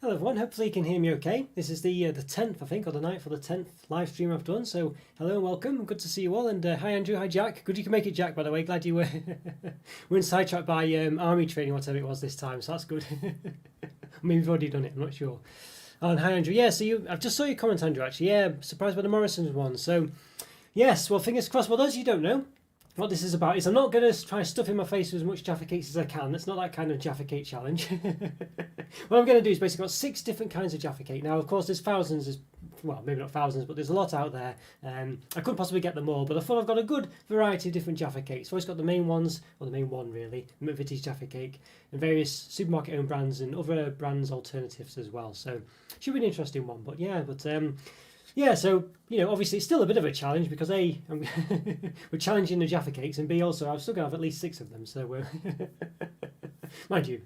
Hello everyone, hopefully you can hear me okay. This is the 10th, I think, or the 9th or the 10th live stream I've done. So hello and welcome, good to see you all. And hi Andrew, hi Jack. Good you can make it, Jack, by the way. Glad you were weren't sidetracked by army training, whatever it was this time, so that's good. Maybe you've already done it, I'm not sure. Oh, and hi Andrew, yeah, so I've just saw your comment, Andrew, actually. Yeah, surprised by the Morrison's one. So yes, well, fingers crossed. Well, those of you who don't know, what this is about is I'm not going to try to stuff in my face with as much Jaffa Cakes as I can. That's not that kind of Jaffa Cake challenge. What I'm going to do is basically got 6 different kinds of Jaffa Cake. Now, of course, there's thousands, well, maybe not thousands, but there's a lot out there. I couldn't possibly get them all, but I thought I've got a good variety of different Jaffa Cakes. I've always got the main ones, or the main one really, McVitie's Jaffa Cake, and various supermarket owned brands and other brands alternatives as well. So, should be an interesting one. But yeah, so, obviously it's still a bit of a challenge because A, we're challenging the Jaffa Cakes, and B, also, I'm still going to have at least 6 of them, so, mind you,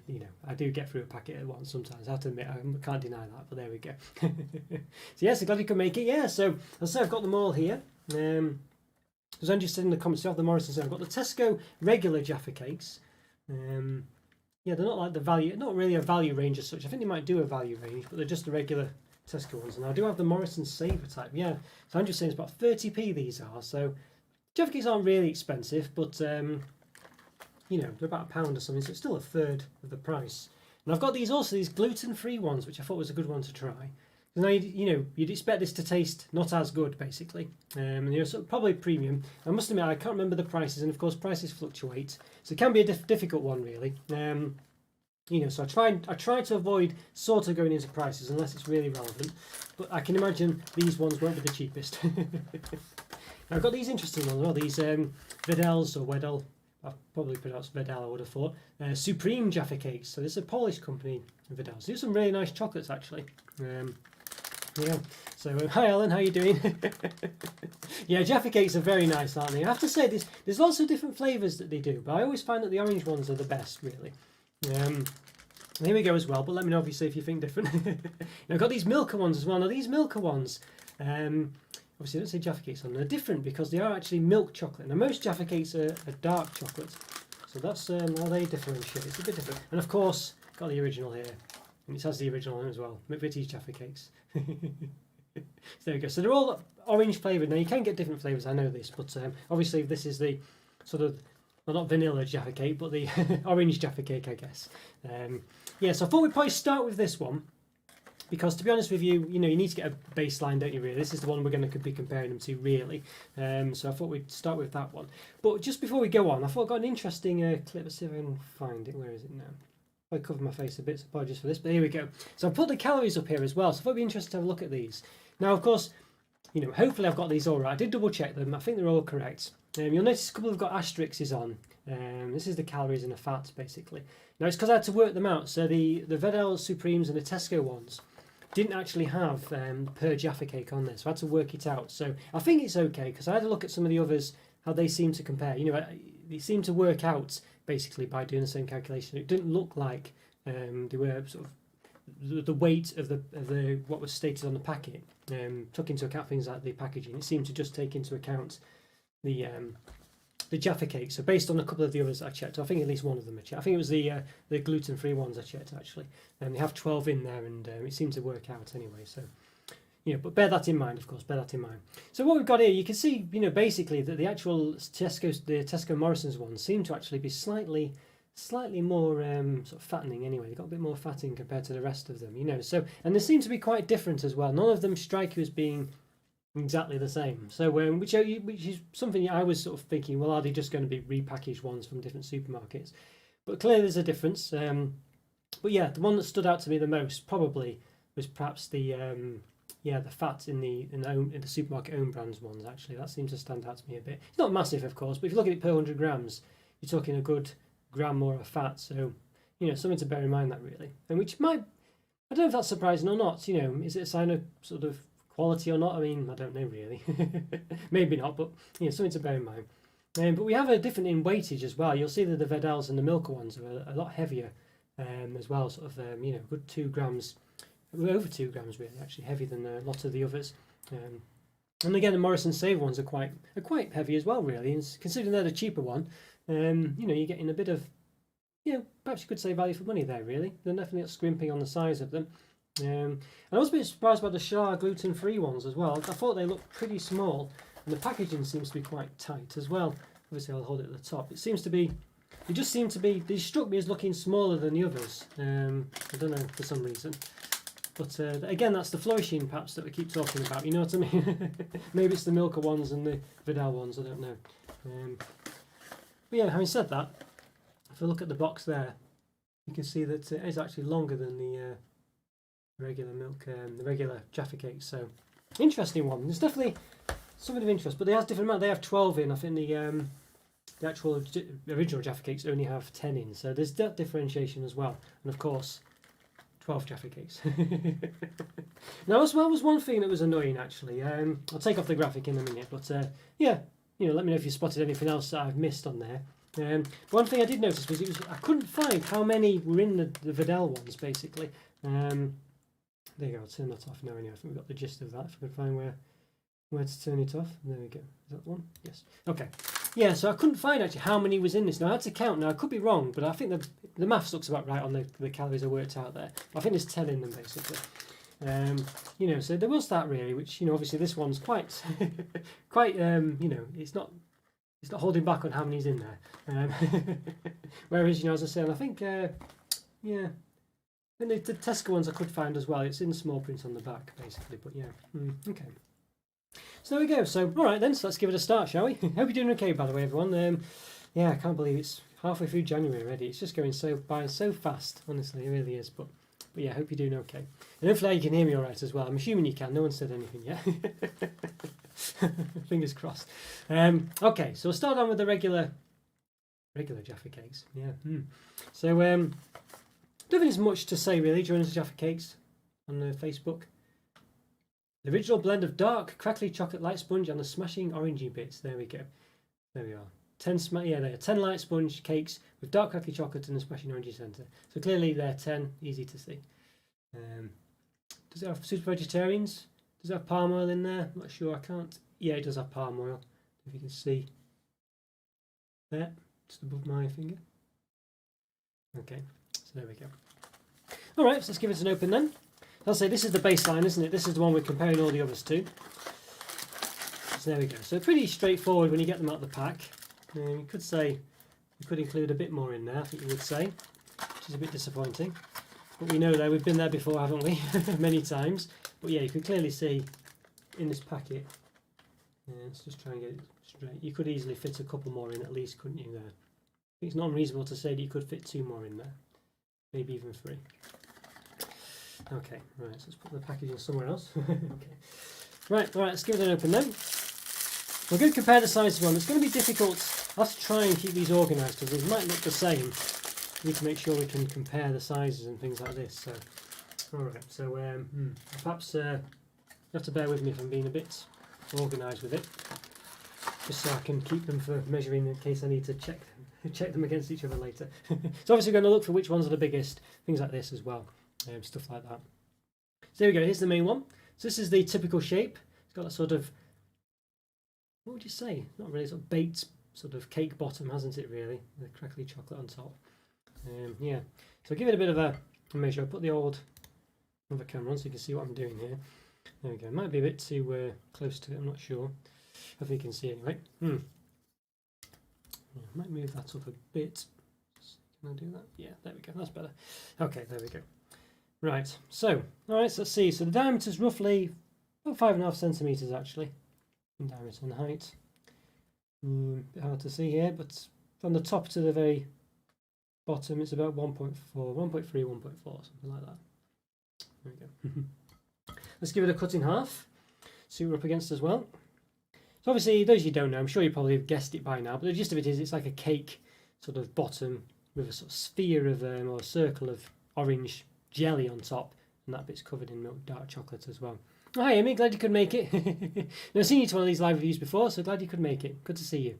I do get through a packet at once sometimes, I have to admit, I can't deny that, but there we go. So, yeah, so glad you could make it, yeah, so, as I say, I've got them all here. As Andrew said in the comments, I have the Morrison's, I've got the Tesco regular Jaffa Cakes. Yeah, they're not like the value, not really a value range as such. I think they might do a value range, but they're just the regular Tesco ones. And I do have the Morrison Saver type. Yeah, so I'm just saying it's about 30p these are. So Jaffa Cakes aren't really expensive, but they're about £1 or something, so it's still a third of the price. And I've got these gluten-free ones, which I thought was a good one to try. Now, you'd expect this to taste not as good, basically. So probably premium. I must admit, I can't remember the prices, and of course, prices fluctuate, so it can be a difficult one, really. So I try to avoid sort of going into prices unless it's really relevant. But I can imagine these ones won't be the cheapest. Now, I've got these interesting ones as well. These Wedels or Wedel. I've probably pronounced Wedel, I would have thought. Supreme Jaffa Cakes. So this is a Polish company, Wedels. They do some really nice chocolates, actually. Yeah. So hi Alan, how you doing? Yeah, Jaffa Cakes are very nice, aren't they? I have to say, there's lots of different flavours that they do, but I always find that the orange ones are the best, really. Here we go as well, but let me know obviously if you think different. I've got these Milka ones as well. Now these Milka ones, obviously don't say Jaffa Cakes on them. They're different because they are actually milk chocolate. Now most Jaffa Cakes are dark chocolate, so that's how they differentiate. It's a bit different. And of course, got the original here, and it has the original one as well. McVitie's Jaffa Cakes. So there we go. So they're all orange flavoured. Now you can get different flavours, I know this, but obviously this is the sort of, well, not vanilla Jaffa Cake, but the orange Jaffa Cake, I guess. So I thought we'd probably start with this one, because to be honest with you, you need to get a baseline, don't you, really? This is the one we're going to be comparing them to, really. So I thought we'd start with that one. But just before we go on, I thought I got an interesting clip. Let's see if I can find it. Where is it now? I covered my face a bit, so apologies for this, but here we go. So I've put the calories up here as well, so I thought it'd be interesting to have a look at these. Now, of course, hopefully I've got these all right. I did double check them. I think they're all correct. You'll notice a couple have got asterisks on. This is the calories and the fats, basically. Now, it's because I had to work them out. So the Wedel Supremes and the Tesco ones didn't actually have per Jaffa Cake on there, so I had to work it out. So I think it's okay, because I had a look at some of the others, how they seem to compare. They seem to work out, basically, by doing the same calculation. It didn't look like they were sort of the weight of the what was stated on the packet took into account things like the packaging. It seemed to just take into account the Jaffa Cake. So based on a couple of the others I checked, I think at least one of them I checked. I think it was the gluten-free ones I checked, actually. And they have 12 in there, and it seemed to work out anyway. So but bear that in mind, of course. Bear that in mind. So what we've got here, you can see, basically that the actual Tesco Morrison's ones seem to actually be slightly more sort of fattening anyway. They've got a bit more fat in compared to the rest of them, So, and they seem to be quite different as well. None of them strike you as being exactly the same. So, which is something I was sort of thinking, well, are they just going to be repackaged ones from different supermarkets? But clearly there's a difference. But yeah, the one that stood out to me the most probably was perhaps the fat in the supermarket own brands ones. Actually, that seems to stand out to me a bit. It's not massive, of course, but if you look at it per 100 grams, you're talking a good gram more of fat. So, something to bear in mind, that really. And which might, I don't know if that's surprising or not. Is it a sign of sort of quality or not? I mean, I don't know really. Maybe not, but something to bear in mind. But we have a different in weightage as well. You'll see that the Wedels and the Milka ones are a lot heavier as well. Sort of good 2 grams, over 2 grams really, actually heavier than a lot of the others. And again, the Morrison Save ones are quite heavy as well, really. And considering they're the cheaper one, you're getting a bit of, perhaps you could say value for money there, really. They're definitely not scrimping on the size of them. And I was a bit surprised by the Challnge gluten-free ones as well. I thought they looked pretty small, and the packaging seems to be quite tight as well. Obviously, I'll hold it at the top. It seems to be. They just seem to be. They struck me as looking smaller than the others. I don't know, for some reason. But again, that's the flourishing perhaps that we keep talking about. You know what I mean? Maybe it's the Milka ones and the Vidal ones. I don't know. But yeah, having said that, if I look at the box there, you can see that it is actually longer than the regular milk, the regular Jaffa Cakes. So interesting one. There's definitely something of interest, but they have different amount. They have 12 in. I think the actual original Jaffa Cakes only have 10 in. So there's that differentiation as well. And of course, 12 Jaffa Cakes. Now, as well, was one thing that was annoying actually. I'll take off the graphic in a minute, but yeah, you know, let me know if you spotted anything else that I've missed on there. One thing I did notice was I couldn't find how many were in the Vidal ones basically. There you go. I'll turn that off now. Anyway, I think we've got the gist of that. If I can find where to turn it off. There we go. Is that the one? Yes. Okay. Yeah. So I couldn't find actually how many was in this. Now I had to count. Now I could be wrong, but I think the maths looks about right on the calories I worked out there. I think there's 10 in them basically. You know, so there was that really, which, you know, obviously this one's quite, quite, you know, it's not holding back on how many's in there. Whereas, you know, as I said, I think, yeah, and the Tesco ones I could find as well. It's in small print on the back basically, but yeah, okay. So there we go. So all right then, so let's give it a start, shall we? Hope you're doing okay, by the way, everyone. Yeah, I can't believe it's halfway through January already. It's just going by so fast, honestly, it really is. But yeah, I hope you're doing okay. And hopefully you can hear me all right as well. I'm assuming you can. No one said anything yet. Fingers crossed. Okay, so we'll start on with the regular Jaffa Cakes. Yeah. So don't think there's much to say really during the Jaffa Cakes on Facebook. The original blend of dark, crackly chocolate light sponge and the smashing orangey bits. There we go. There we are. 10 light sponge cakes with dark crackly chocolate and the smashing orangey centre. So clearly they're 10, easy to see. Does it have super vegetarians? Does it have palm oil in there? I'm not sure, I can't. Yeah, it does have palm oil. If you can see there, just above my finger. Okay, so there we go. Alright, so let's give it an open then. I'll say this is the baseline, isn't it? This is the one we're comparing all the others to. So there we go. So pretty straightforward when you get them out of the pack. You could say you could include a bit more in there, I think you would say, which is a bit disappointing. But we know that we've been there before, haven't we? Many times. But yeah, you can clearly see in this packet. Let's just try and get it straight. You could easily fit a couple more in at least, couldn't you? There. I think it's not unreasonable to say that you could fit 2 more in there, maybe even 3. Okay, right, so let's put the packaging somewhere else. Okay. Right, alright, let's give it an open then. We're going to compare the sizes one. It's going to be difficult. I'll have to try and keep these organised because they might look the same. We need to make sure we can compare the sizes and things like this. So, alright, so perhaps you have to bear with me if I'm being a bit organised with it. Just so I can keep them for measuring in case I need to check them against each other later. So obviously we're going to look for which ones are the biggest, things like this as well. Stuff like that. So there we go, here's the main one. So this is the typical shape. It's got a sort of, what would you say? Not really, sort of baked sort of cake bottom, hasn't it really? The crackly chocolate on top. Yeah, so give it a bit of a measure. I'll put the old other camera on so you can see what I'm doing here. There we go, it might be a bit too close to it, I'm not sure. Hopefully you can see anyway. Yeah, I might move that up a bit. Can I do that? Yeah, there we go, that's better. Okay, there we go. Right, so, alright, so let's see. So the diameter is roughly about 5.5 centimetres actually, in diameter and height. Bit hard to see here, but from the top to the very bottom, it's about 1.4, 1.3, 1.4, something like that. There we go. Let's give it a cut in half, see what we're up against as well. So obviously, those you don't know, I'm sure you probably have guessed it by now, but the gist of it is it's like a cake sort of bottom with a sort of sphere of, or a circle of orange jelly on top, and that bit's covered in milk dark chocolate as well. Oh, hi Amy, glad you could make it. I've seen you to one of these live reviews before, so glad you could make it. Good to see you.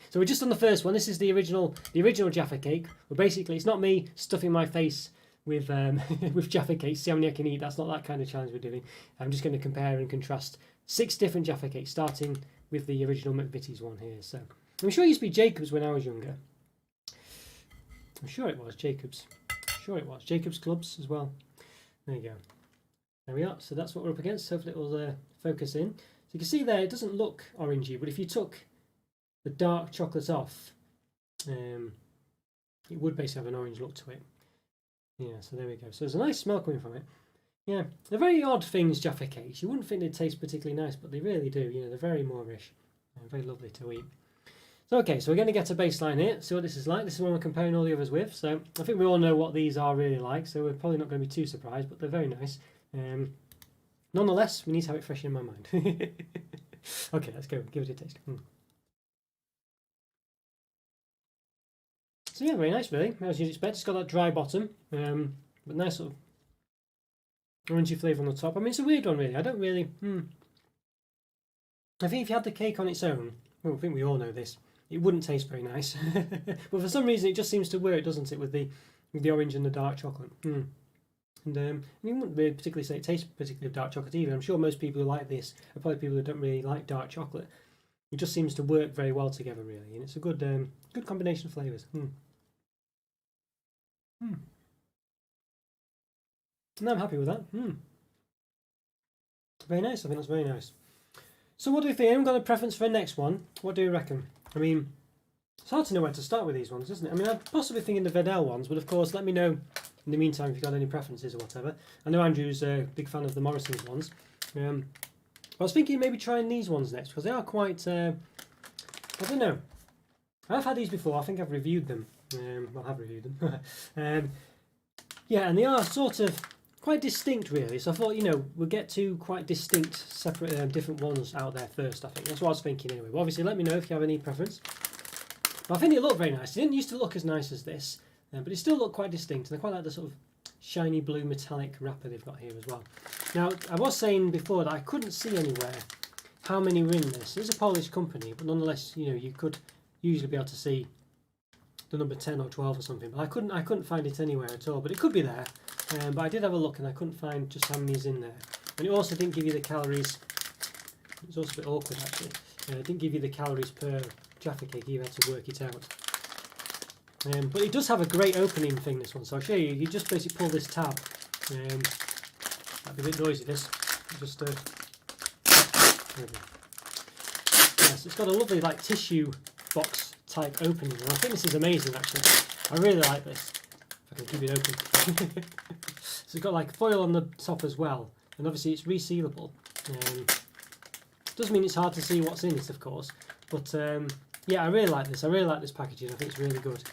So we're just on the first one. This is the original Jaffa Cake. Well, basically, it's not me stuffing my face with with Jaffa Cakes, see how many I can eat. That's not that kind of challenge we're doing. I'm just going to compare and contrast 6 different Jaffa Cakes, starting with the original McVitie's one here. So I'm sure it used to be Jacob's when I was younger. I'm sure it was Jacob's. Sure it was. Jacob's Clubs as well. There you go. There we are. So that's what we're up against. Hopefully it will focus in. So you can see there, it doesn't look orangey, but if you took the dark chocolate off, it would basically have an orange look to it. Yeah, so there we go. So there's a nice smell coming from it. Yeah, they're very odd things, Jaffa Cakes. You wouldn't think they'd taste particularly nice, but they really do. You know, they're very Moorish and very lovely to eat. So okay, so we're going to get a baseline here, see what this is like. This is one we're comparing all the others with. So I think we all know what these are really like, so we're probably not going to be too surprised, but they're very nice. Nonetheless, we need to have it fresh in my mind. Okay, let's go. Give it a taste. So yeah, very nice really, as you'd expect. It's got that dry bottom, but nice sort of orangey flavour on the top. I mean, it's a weird one really. I don't really... I think if you had the cake on its own, well, I think we all know this, it wouldn't taste very nice. But for some reason it just seems to work, doesn't it, with the orange and the dark chocolate. And you wouldn't really particularly say it tastes particularly of dark chocolate either. I'm sure most people who like this are probably people who don't really like dark chocolate. It just seems to work very well together really, and it's a good good combination of flavours. No, I'm happy with that. Very nice, I think that's very nice. So what do we think? I haven't got a preference for the next one. What do you reckon? I mean, it's hard to know where to start with these ones, isn't it? I mean, I'm possibly thinking the Vedel ones, but of course, let me know in the meantime if you've got any preferences or whatever. I know Andrew's a big fan of the Morrison's ones. I was thinking maybe trying these ones next, because they are quite, I don't know. I've had these before, I think I've reviewed them. Well, I have reviewed them. Yeah, and they are sort of quite distinct really, so I thought, you know, we'll get two quite distinct, separate, different ones out there first, I think. That's what I was thinking anyway. But obviously let me know if you have any preference. But I think it looked very nice. It didn't used to look as nice as this, but it still looked quite distinct, and I quite like the sort of shiny blue metallic wrapper they've got here as well. Now, I was saying before that I couldn't see anywhere how many were in this. It's a Polish company, but nonetheless, you know, you could usually be able to see the number 10 or 12 or something, but I couldn't find it anywhere at all. But it could be there. But I did have a look and I couldn't find just how many is in there. And it also didn't give you the calories. It's also a bit awkward actually. It didn't give you the calories per Jaffa Cake. You had to work it out. But it does have a great opening thing, this one. So I'll show you. You just basically pull this tab. That'd be a bit noisy. This. Just there we go. Yes, it's got a lovely like tissue box type opening, and I think this is amazing actually. I really like this. If I can keep it open. So it's got like foil on the top as well, and obviously it's resealable. Does mean it's hard to see what's in it, of course, but yeah, I really like this. I really like this packaging. I think it's really good.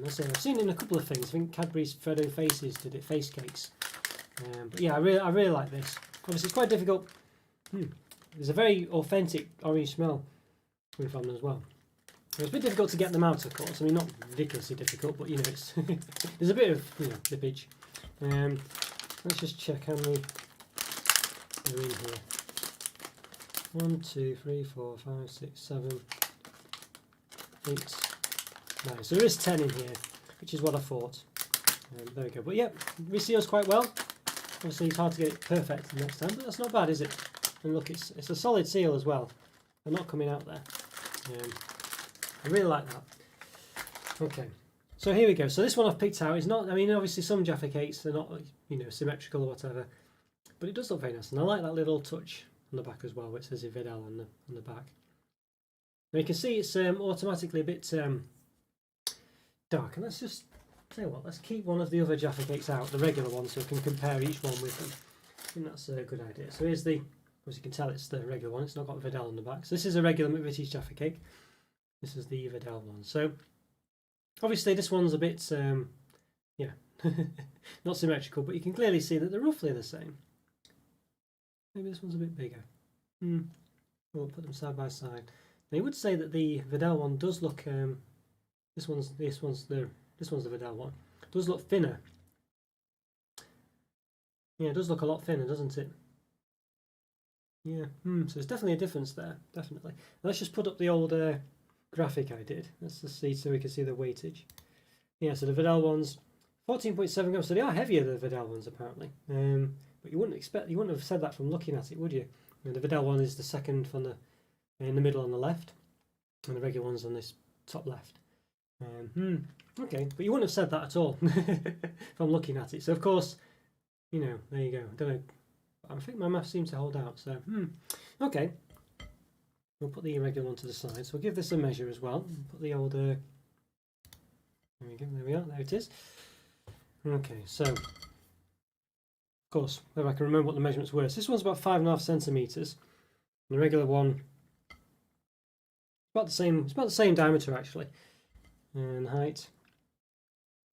I've seen it in a couple of things. I think Cadbury's Freddo Faces did it, face cakes. But yeah, I really like this. Obviously, it's quite difficult. There's a very authentic orange smell coming from them as well. It's a bit difficult to get them out, of course. I mean, not ridiculously difficult, but you know, it's there's a bit of slippage. Let's just check how many are in here. 1, 2, 3, 4, 5, 6, 7, 8, 9. So there is 10 in here, which is what I thought. There we go. But yeah, reseals quite well. Obviously, it's hard to get it perfect next time, but that's not bad, is it? And look, it's a solid seal as well. They're not coming out there. I really like that. Okay, so here we go. So this one I've picked out is not, I mean, obviously some Jaffa Cakes, they're not, you know, symmetrical or whatever, but it does look very nice, and I like that little touch on the back as well, which says Vidal on the back. Now you can see it's automatically a bit dark, and let's just tell you what, let's keep one of the other Jaffa Cakes out, the regular one, so we can compare each one with them. I think that's a good idea. So here's the, as you can tell, it's the regular one, it's not got Vidal on the back. So this is a regular McVitie's Jaffa Cake. This is the Vidal one. So obviously this one's a bit, yeah, not symmetrical, but you can clearly see that they're roughly the same. Maybe this one's a bit bigger. We'll put them side by side. Now you would say that the Vidal one does look, this one's the Vidal one. It does look thinner. Yeah, it does look a lot thinner, doesn't it? Yeah. So there's definitely a difference there. Definitely. Now let's just put up the old graphic I did. Let's just see so we can see the weightage. Yeah, so the Vidal ones, 14.7 grams. So they are heavier than the Vidal ones apparently. But you wouldn't have said that from looking at it, would you? The Vidal one is the second from the in the middle on the left, and the regular one's on this top left. Okay, but you wouldn't have said that at all from looking at it. So of course, there you go. I don't know. I think my math seems to hold out. So, okay. We'll put the irregular one to the side. So we'll give this a measure as well. Put the old. There we go. There we are. There it is. Okay. So, of course, if I can remember what the measurements were. So this one's about 5.5 centimeters. And the regular one, about the same. It's about the same diameter actually, and height.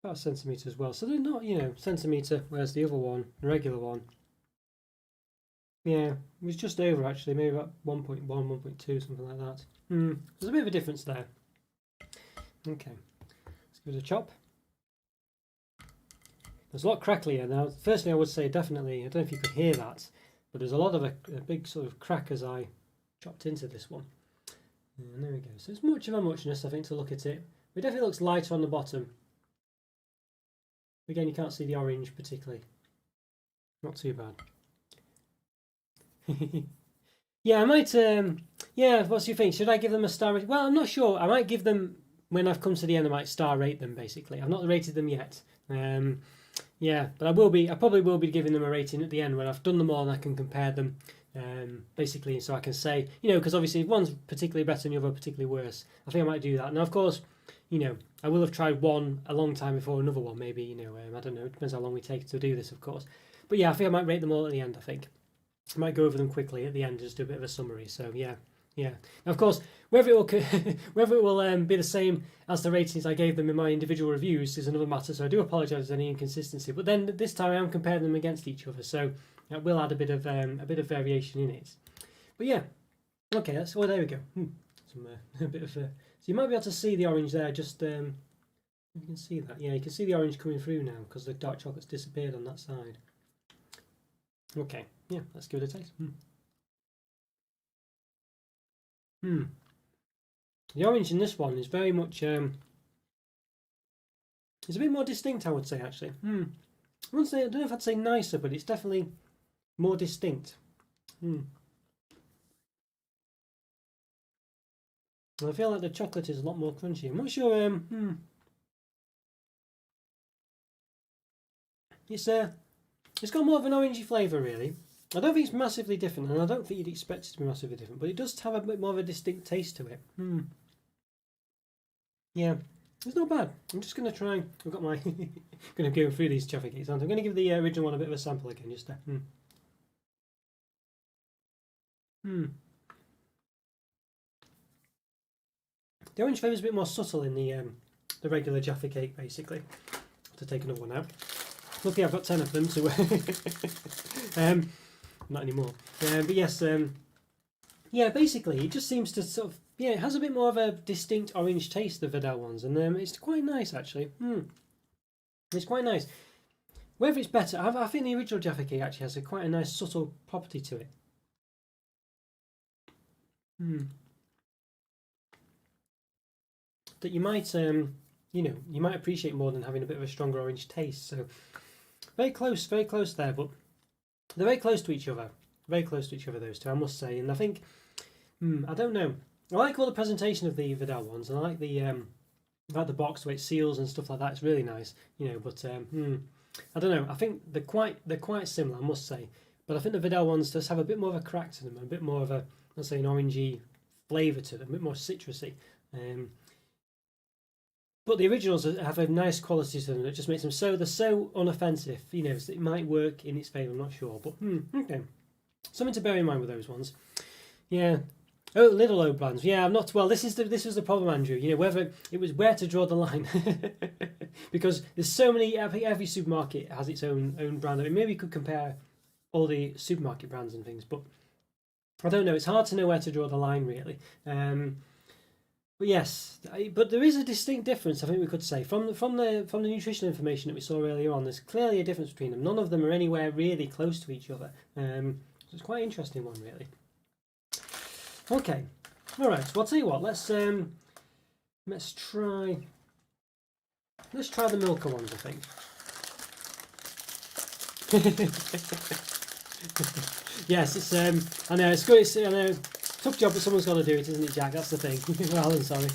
About a centimetre as well, so they're not, centimetre, whereas the other one, the regular one, yeah, it was just over actually, maybe about 1.1, 1.2, something like that. There's a bit of a difference there. Okay, let's give it a chop. There's a lot crackly here now. Firstly, I would say definitely, I don't know if you could hear that, but there's a lot of a big sort of crack as I chopped into this one. And there we go. So it's much of a muchness, I think, to look at it. It definitely looks lighter on the bottom. Again, you can't see the orange particularly. Not too bad. Yeah, I might. Yeah, what do you think? Should I give them a star rating? Well, I'm not sure. I might give them, when I've come to the end, I might star rate them basically. I've not rated them yet. Yeah, but I will be. I probably will be giving them a rating at the end when I've done them all and I can compare them. Basically, so I can say, because obviously if one's particularly better than the other, particularly worse, I think I might do that. Now, of course, I will have tried one a long time before another one, maybe, I don't know, it depends how long we take to do this, of course. But yeah, I think I might rate them all at the end, I think. I might go over them quickly at the end, just do a bit of a summary, so yeah. Now, of course, whether it will be the same as the ratings I gave them in my individual reviews is another matter, so I do apologise if there's any inconsistency, but then this time I am comparing them against each other, so that will add a bit of variation in it. But yeah, okay, there we go. A bit of so you might be able to see the orange there. Just you can see that. Yeah, you can see the orange coming through now because the dark chocolate's disappeared on that side. Okay, yeah, let's give it a taste. The orange in this one is very much. It's a bit more distinct, I would say actually. I wouldn't say. I don't know if I'd say nicer, but it's definitely more distinct. I feel like the chocolate is a lot more crunchy. I'm not sure. It's got more of an orangey flavour, really. I don't think it's massively different, and I don't think you'd expect it to be massively different, but it does have a bit more of a distinct taste to it. Yeah, it's not bad. I'm just going to try. I've got my. Going to go through these Jaffa Cakes. I'm going to give the original one a bit of a sample again, just to. The orange flavour is a bit more subtle in the regular Jaffa Cake, basically. I'll have to take another one out. Luckily, I've got 10 of them, so not anymore. But yes, yeah, basically, it just seems to sort of it has a bit more of a distinct orange taste, the Vidal ones, and it's quite nice actually. It's quite nice. Whether it's better, I think the original Jaffa Cake actually has quite a nice subtle property to it. That you might, you might appreciate more than having a bit of a stronger orange taste. So very close there, but they're very close to each other. Very close to each other, those two, I must say. And I think, I don't know. I like all the presentation of the Vidal ones, and I like the box, the way it seals and stuff like that. It's really nice, But I don't know. I think they're quite similar, I must say. But I think the Vidal ones just have a bit more of a crack to them, a bit more of a, let's say, an orangey flavour to them, a bit more citrusy. But the originals have a nice quality to them that just makes them they're so unoffensive, so it might work in its favour, I'm not sure. But, okay. Something to bear in mind with those ones. Yeah. Oh, little Oblans. Yeah, I'm not, well, this is the problem, Andrew, whether it was where to draw the line. Because there's so many, every supermarket has its own brand. I mean, maybe you could compare all the supermarket brands and things, but I don't know. It's hard to know where to draw the line, really. But yes, but there is a distinct difference, I think we could say, from the nutritional information that we saw earlier on. There's clearly a difference between them. None of them are anywhere really close to each other. So it's quite an interesting one, really. Okay, all right. So I'll tell you what. Let's try the Milka ones, I think. Yes, it's I know it's good. I know. Tough job, but someone's got to do it, isn't it, Jack? That's the thing. Well, I'm sorry.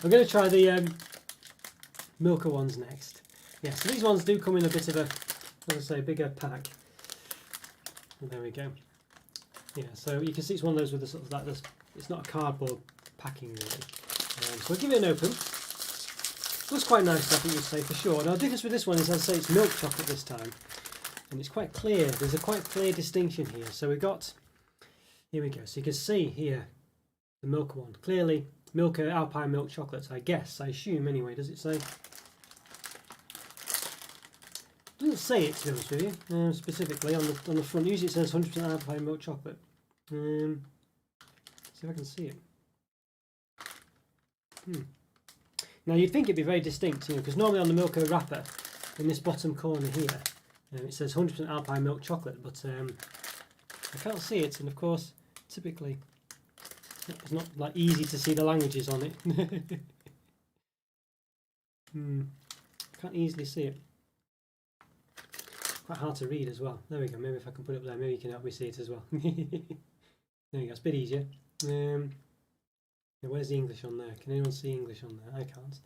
I'm going to try the Milka ones next. Yeah, so these ones do come in a bit of as I say, bigger pack. And there we go. Yeah, so you can see it's one of those with the sort of like this. It's not a cardboard packing really. So I'll give it an open. Looks quite nice, I think you'd say, for sure. Now the difference with this one is, as I say, it's milk chocolate this time, and it's quite clear. There's a quite clear distinction here. So we've got, here we go. So you can see here the milk one clearly. Milka Alpine milk chocolate, I guess, I assume anyway. Does it say? Doesn't say it, to be honest with you, specifically on the front. Usually it says 100% Alpine milk chocolate. See if I can see it. Now you'd think it'd be very distinct, you know, because normally on the Milka wrapper, in this bottom corner here, it says 100% Alpine milk chocolate, but I can't see it, and of course, typically, it's not like easy to see the languages on it. Can't easily see it. Quite hard to read as well. There we go. Maybe if I can put it up there, maybe you can help me see it as well. There you go. It's a bit easier. Where's the English on there? Can anyone see English on there? I can't.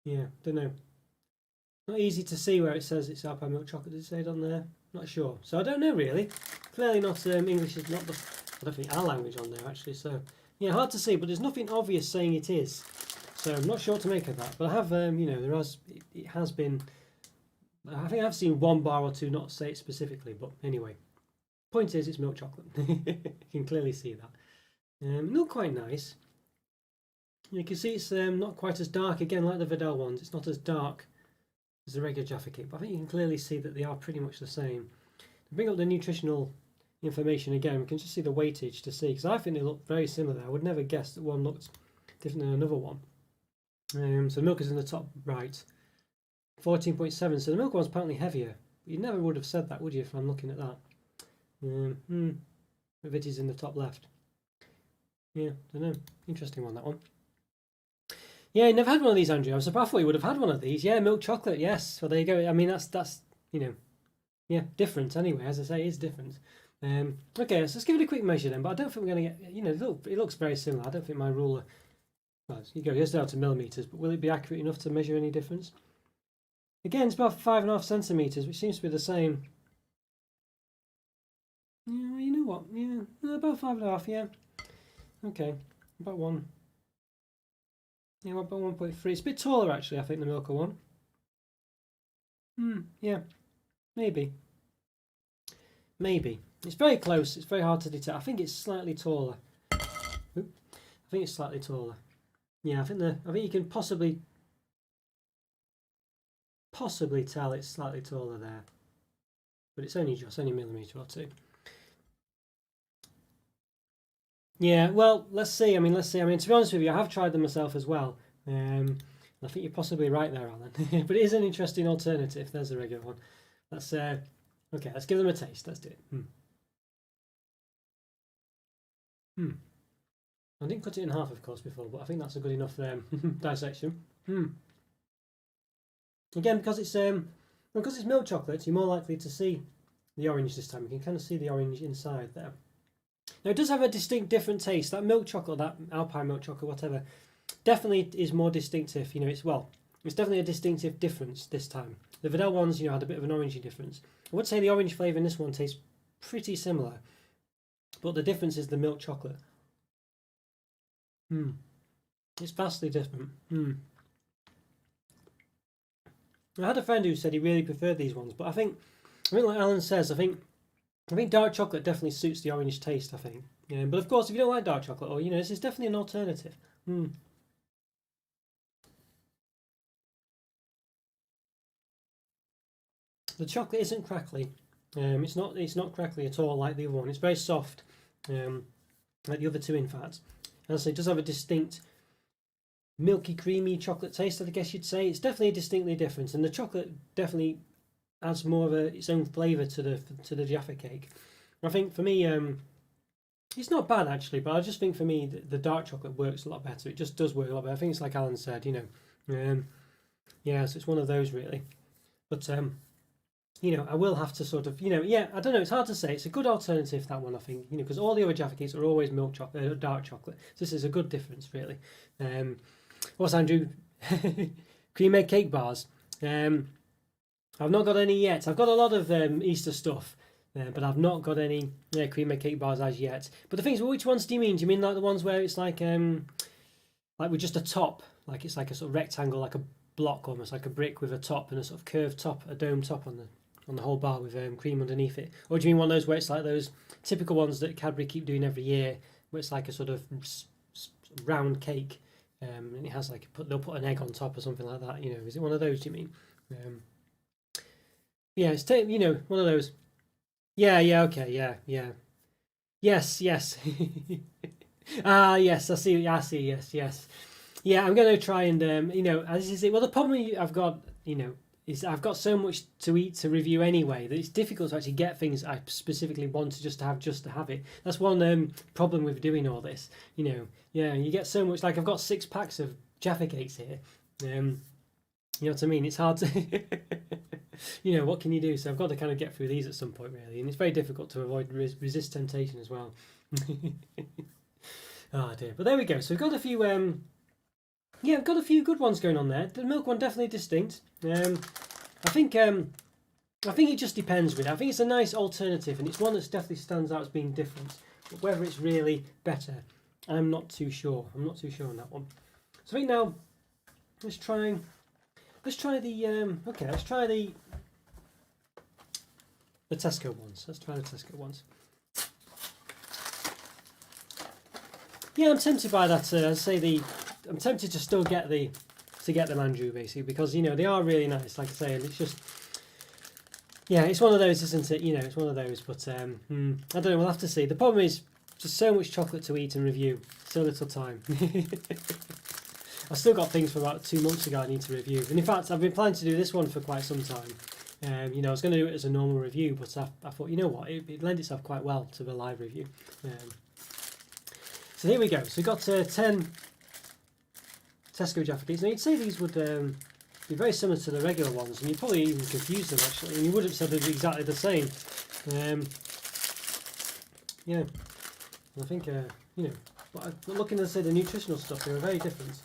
Yeah, don't know. Not easy to see where it says it's Alpine milk chocolate. Does it say it on there? Not sure. So I don't know really. Clearly not. English is not the. I don't think our language on there actually. So yeah, hard to see. But there's nothing obvious saying it is. So I'm not sure what to make of that. But I have, you know, it has been. I think I've seen one bar or two not say it specifically. But anyway, point is it's milk chocolate. You can clearly see that. Not quite nice. You can see it's not quite as dark again like the Vidal ones. It's not as dark as the regular Jaffa Cake, but I think you can clearly see that they are pretty much the same. To bring up the nutritional information again, we can just see the weightage to see, because I think they look very similar. I would never guess that one looked different than another one. So the milk is in the top right, 14.7. So the milk one's apparently heavier. But you never would have said that, would you, if I'm looking at that? The Vit is in the top left. Yeah, don't know. Interesting one, that one. Yeah, never had one of these, Andrew. I was surprised. I thought you would have had one of these. Yeah, milk chocolate. Yes. Well, there you go. I mean, that's you know, yeah, different anyway. As I say, it's different. Okay, so let's give it a quick measure then. But I don't think we're going to get. You know, it looks very similar. I don't think my ruler. Well, you go just down to millimeters, but will it be accurate enough to measure any difference? Again, it's about 5.5 centimeters, which seems to be the same. Yeah, well, you know what? Yeah, about 5.5. Yeah. Okay, about one. Yeah, about 1.3. It's a bit taller actually, I think, the Milka one. Yeah, maybe. Maybe. It's very close. It's very hard to detect. I think it's slightly taller. Oop. I think it's slightly taller. Yeah, I think you can possibly tell it's slightly taller there, but it's only a millimetre or two. Yeah, well, let's see. I mean, to be honest with you, I have tried them myself as well. I think you're possibly right there, Alan. But it is an interesting alternative. There's the regular one. Let's okay. Let's give them a taste. Let's do it. I didn't cut it in half, of course, before, but I think that's a good enough dissection. Again, because it's milk chocolate, you're more likely to see the orange this time. You can kind of see the orange inside there. Now it does have a distinct different taste. That milk chocolate, that Alpine milk chocolate, whatever, definitely is more distinctive. You know, it's definitely a distinctive difference this time. The Vidal ones, you know, had a bit of an orangey difference. I would say the orange flavour in this one tastes pretty similar, but the difference is the milk chocolate. It's vastly different. I had a friend who said he really preferred these ones, but I think like Alan says, I think dark chocolate definitely suits the orange taste, I think. Yeah, but of course, if you don't like dark chocolate, or, you know, this is definitely an alternative. The chocolate isn't crackly. It's not crackly at all like the other one. It's very soft, like the other two, in fact. As I say, it does have a distinct milky, creamy chocolate taste, I guess you'd say. It's definitely distinctly different, and the chocolate definitely adds more of its own flavour to the Jaffa Cake. I think for me, it's not bad actually, but I just think for me the dark chocolate works a lot better. It just does work a lot better. I think it's like Alan said, you know, yeah, so it's one of those really. But you know, I will have to sort of, you know, yeah, I don't know. It's hard to say. It's a good alternative, that one, I think, you know, because all the other Jaffa Cakes are always milk chocolate, dark chocolate. So this is a good difference, really. What's Andrew? Cream egg cake bars. I've not got any yet. I've got a lot of Easter stuff, but I've not got any creamer cake bars as yet. But the thing is, well, which ones do you mean? Do you mean like the ones where it's like with just a top, like it's like a sort of rectangle, like a block almost, like a brick with a top and a sort of curved top, a dome top on the whole bar with cream underneath it? Or do you mean one of those where it's like those typical ones that Cadbury keep doing every year, where it's like a sort of round cake, and it has like they'll put an egg on top or something like that? Is it one of those? Do you mean? Yeah, it's one of those. Yeah, okay, yeah. Yes. Yes, I see. Yes. Yeah, I'm going to try and as you say. Well, the problem I've got, is I've got so much to eat to review anyway that it's difficult to actually get things I specifically want to just to have it. That's one problem with doing all this. Yeah, you get so much. Like I've got 6 packs of Jaffa Cakes here. You know what I mean? It's hard to, what can you do? So I've got to kind of get through these at some point, really. And it's very difficult to avoid resist temptation as well. Oh dear. But there we go. So we've got a few, I've got a few good ones going on there. The milk one definitely distinct. I think it just depends with it. I think it's a nice alternative, and it's one that definitely stands out as being different. But whether it's really better, I'm not too sure. I'm not too sure on that one. So I think now, let's try the Tesco ones. Let's try the Tesco ones. Yeah, I'm tempted by that. I'm tempted to still get them, Andrew, basically, because they are really nice. Like I say, and it's just, it's one of those, isn't it? It's one of those. But I don't know. We'll have to see. The problem is just so much chocolate to eat and review, so little time. I've still got things from about 2 months ago I need to review. And in fact, I've been planning to do this one for quite some time. I was going to do it as a normal review, but I thought, you know what, it lent itself quite well to the live review. So here we go. So we've got 10 Tesco Jaffa Cakes. Now you'd say these would be very similar to the regular ones, and you'd probably even confuse them actually, and you would have said they'd be exactly the same. And I think, but looking at, say, the nutritional stuff, they were very different.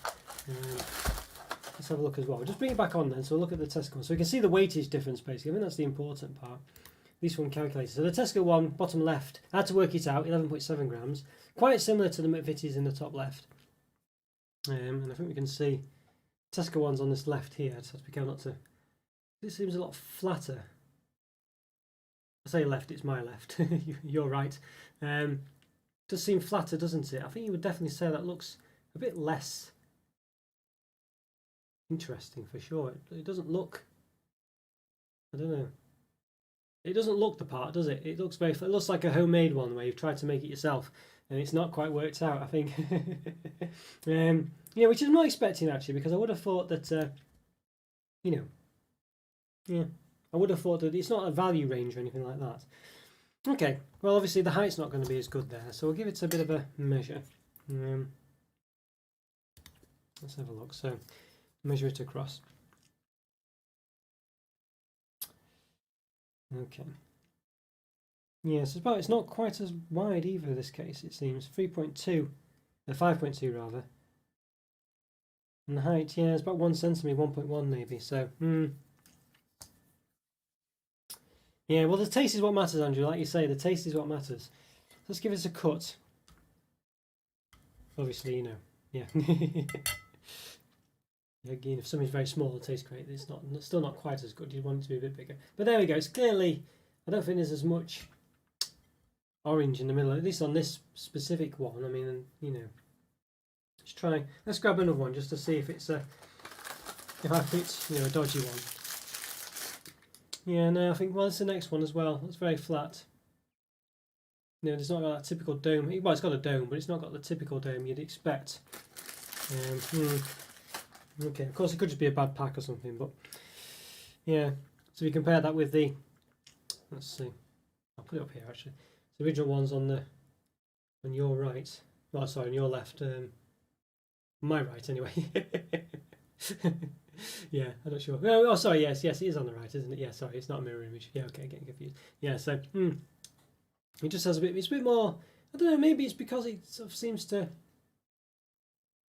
Let's have a look as well. We'll just bring it back on then, so we'll look at the Tesco one. So we can see the weightage difference basically. I think that's the important part. This one calculated. So the Tesco one, bottom left, I had to work it out, 11.7 grams. Quite similar to the McVitie's in the top left. And I think we can see Tesco one's on this left here. I just have to be careful not to. This seems a lot flatter. I say left, it's my left. You're right. Does seem flatter, doesn't it? I think you would definitely say that looks a bit less interesting for sure. It doesn't look, I don't know. It doesn't look the part, does it? It looks it looks like a homemade one where you've tried to make it yourself and it's not quite worked out, I think. Which I'm not expecting actually, because I would have thought that, I would have thought that it's not a value range or anything like that. Okay, well obviously the height's not going to be as good there, so we'll give it a bit of a measure. Let's have a look. So measure it across. Okay. Yes, it's not quite as wide either in this case, it seems. 3.2, 5.2 rather. And the height, it's about 1 centimetre, 1.1 maybe, so, Yeah, well the taste is what matters, Andrew, like you say, the taste is what matters. Let's give it a cut. Obviously, yeah. Again, if something's very small, it tastes great. It's still not quite as good. You'd want it to be a bit bigger. But there we go. It's clearly, I don't think there's as much orange in the middle, at least on this specific one. I mean, let's grab another one just to see if it's if I picked, a dodgy one. Yeah, no, I think, well, it's the next one as well. It's very flat. It's not got that typical dome. Well, it's got a dome, but it's not got the typical dome you'd expect. Okay, of course it could just be a bad pack or something, but yeah. So we compare that with the, let's see, I'll put it up here actually. The original one's on your right. Well, sorry, on your left. My right anyway. Yeah, I'm not sure. Oh, sorry, yes, it is on the right, isn't it? Yeah, sorry, it's not a mirror image. Yeah, okay, getting confused. Yeah, so it just has it's a bit more. I don't know. Maybe it's because it sort of seems to.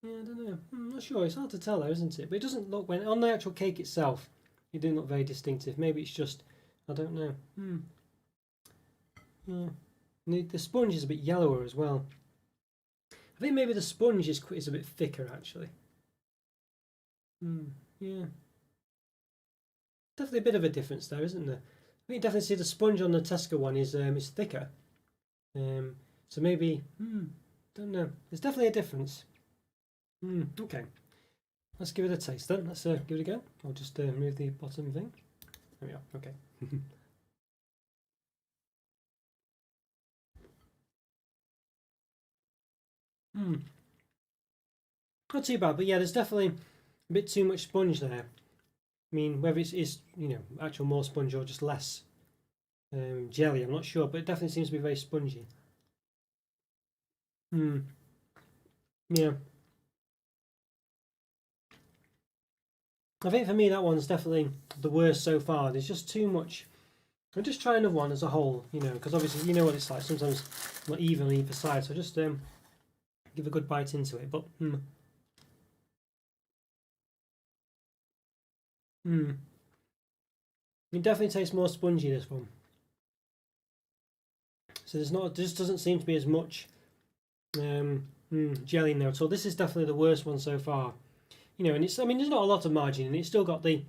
Yeah, I don't know. I'm not sure. It's hard to tell though, isn't it? But it doesn't look, when on the actual cake itself, It didn't look very distinctive. Maybe it's just, I don't know. Yeah. And the sponge is a bit yellower as well. I think maybe the sponge is a bit thicker actually. Yeah. Definitely a bit of a difference there, isn't there? I think you definitely see the sponge on the Tesco one is thicker. So maybe, don't know. There's definitely a difference. Okay. Let's give it a taste then. Let's give it a go. I'll just move the bottom thing. There we are. Okay. Not too bad, but yeah, there's definitely a bit too much sponge there. I mean, whether it's you know, actual more sponge or just less jelly, I'm not sure, but it definitely seems to be very spongy. Yeah. I think for me that one's definitely the worst so far. There's just too much. I'll just try another one as a whole, you know, because obviously you know what it's like. Sometimes not even on either side, so just give a good bite into it. But it definitely tastes more spongy, this one. So there just doesn't seem to be as much jelly in there at all. This is definitely the worst one so far. You know, and I mean, there's not a lot of margin in it. It's still got the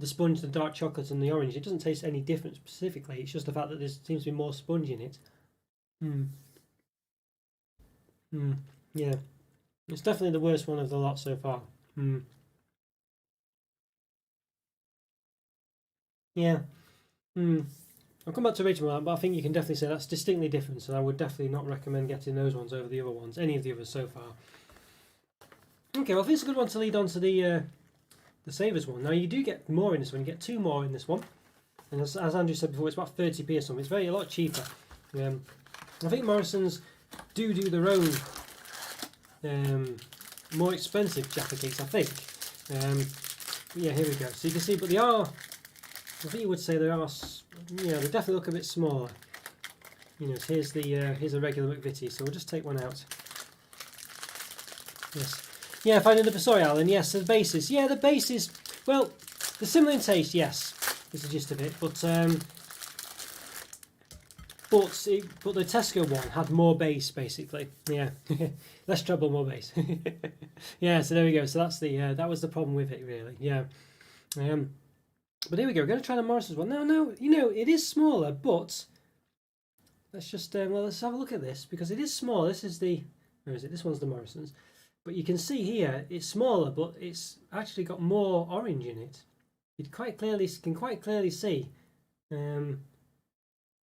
sponge, the dark chocolate, and the orange. It doesn't taste any different specifically. It's just the fact that there seems to be more sponge in it. Yeah, it's definitely the worst one of the lot so far. Yeah. I'll come back to original, but I think you can definitely say that's distinctly different, and I would definitely not recommend getting those ones over the other ones, any of the others so far. Okay, well I think it's a good one to lead on to the Savers one. Now you do get more in this one, you get 2 more in this one, and as Andrew said before, it's about 30p or something. It's a lot cheaper. I think Morrison's do their own more expensive Jaffa Cakes, I think. But yeah, here we go. So you can see, but they are, I think you would say they are, yeah, they definitely look a bit smaller. You know, so here's a regular McVitie, so we'll just take one out. Yes. Yeah, finding the sorry, Alan. Yes, the bases. Yeah, the bases. Well, they're similar in taste. Yes, is the gist of it. But the Tesco one had more base, basically. Yeah, less trouble, more base. Yeah, so there we go. So that's that was the problem with it, really. Yeah. But here we go. We're going to try the Morrison's one. No, you know, it is smaller, but let's just well, let's have a look at this because it is small. This is where is it? This one's the Morrison's. But you can see here it's smaller, but it's actually got more orange in it. You can quite clearly see that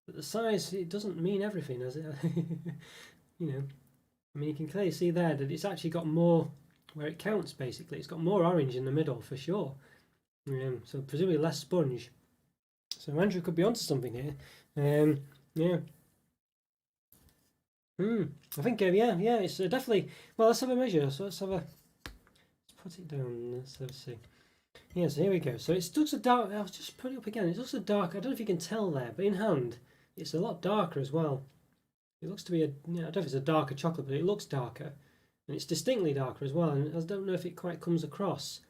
the size, it doesn't mean everything, does it? You know, I mean, you can clearly see there that it's actually got more where it counts. Basically, it's got more orange in the middle for sure. So presumably less sponge. So Andrew could be onto something here. Yeah. I think yeah, it's definitely. Well, let's have a measure. So let's put it down. Let's see. Yeah, so here we go. So it looks a dark. I'll just put it up again. It looks a dark. I don't know if you can tell there, but in hand, it's a lot darker as well. It looks to be I don't know if it's a darker chocolate, but it looks darker, and it's distinctly darker as well. And I don't know if it quite comes across.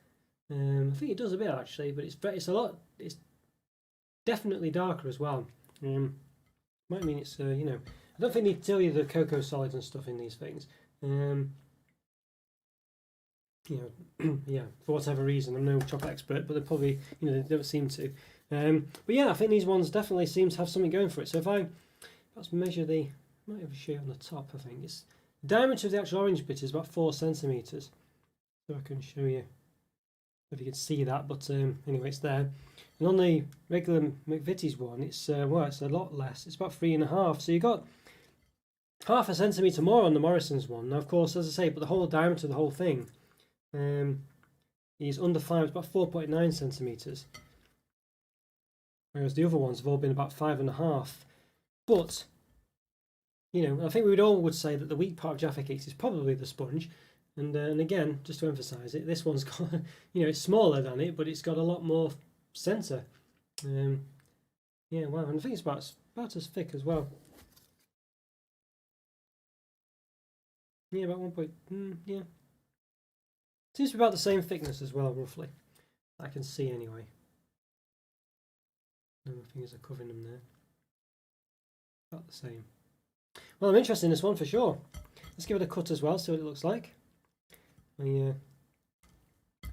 I think it does a bit actually, but it's a lot. It's definitely darker as well. Might mean it's you know. I don't think they tell you the cocoa solids and stuff in these things. You know, yeah, for whatever reason, I'm no chocolate expert, but they probably, you know, they don't seem to. But yeah, I think these ones definitely seem to have something going for it. So if I perhaps measure might have a shade on the top. I think it's the diameter of the actual orange bit is about 4 centimeters. So I can show you if you can see that. But anyway, it's there. And on the regular McVitie's one, it's well, it's a lot less. It's about 3.5. So you got 0.5 centimetre more on the Morrison's one. Now, of course, as I say, but the whole diameter of the whole thing is under 5, it's about 4.9 centimetres. Whereas the other ones have all been about 5.5. But, you know, I think we would say that the weak part of Jaffa Cakes is probably the sponge. And again, just to emphasise it, this one's got, you know, it's smaller than it, but it's got a lot more centre. Yeah, wow, and I think it's about as thick as well. Yeah, about 1 point. Yeah. Seems to be about the same thickness as well, roughly. I can see anyway. No, my fingers are covering them there. About the same. Well, I'm interested in this one for sure. Let's give it a cut as well, see what it looks like. My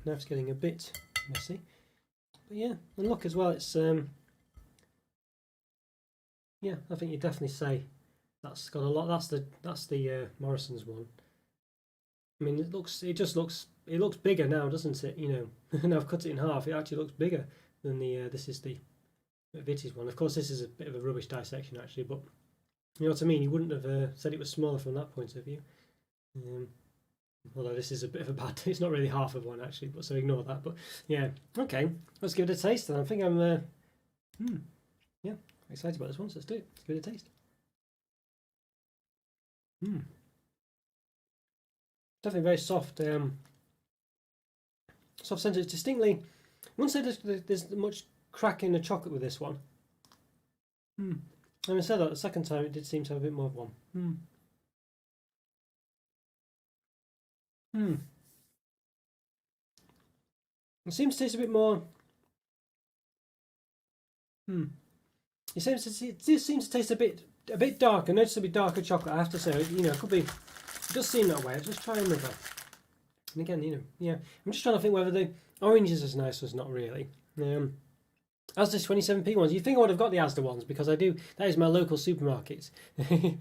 knife's getting a bit messy. But yeah, and look as well, it's yeah, I think you definitely say that's got a lot. That's the Morrison's one. I mean, it looks bigger now, doesn't it? You know, now I've cut it in half. It actually looks bigger than the this is the McVitie's one. Of course, this is a bit of a rubbish dissection actually, but you know what I mean. You wouldn't have said it was smaller from that point of view. Although this is a bit of a bad. It's not really half of one actually, but so ignore that. But yeah, okay, let's give it a taste. And I think I'm yeah, excited about this one. So let's do it. Let's give it a taste. Definitely very soft. Soft centre. It's distinctly. I wouldn't say there's much crack in the chocolate with this one. And I said that the second time it did seem to have a bit more of one. It seems to taste a bit more. It seems to taste a bit darker, noticeably darker chocolate. I have to say, you know, it could be. It does seem that way. I'll just try another. And again, you know, yeah, I'm just trying to think whether the orange is as nice as not really. Asda's 27p ones. You think I would have got the Asda ones because I do. That is my local supermarket. Maybe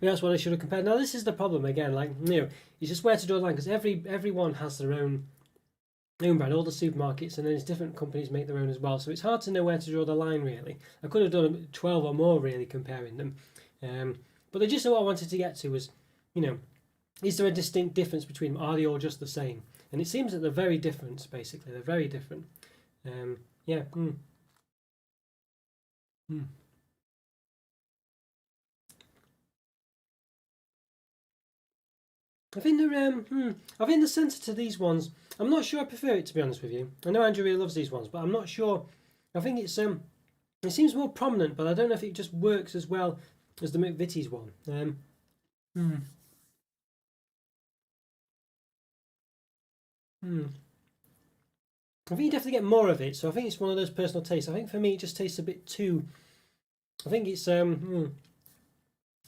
that's what I should have compared. Now this is the problem again. Like, you know, it's just where to draw the line because everyone has their own brand. All the supermarkets and then it's different companies make their own as well. So it's hard to know where to draw the line really. I could have done 12 or more really comparing them. But the gist of what I wanted to get to was, you know, is there a distinct difference between them? Are they all just the same? And it seems that they're very different. Basically, they're very different. Yeah. I think they're I think the centre to these ones. I'm not sure I prefer it, to be honest with you. I know Andrew really loves these ones, but I'm not sure. I think it's it seems more prominent, but I don't know if it just works as well as the McVitie's one. I think you definitely get more of it, so I think it's one of those personal tastes. I think for me it just tastes a bit too. I think it's the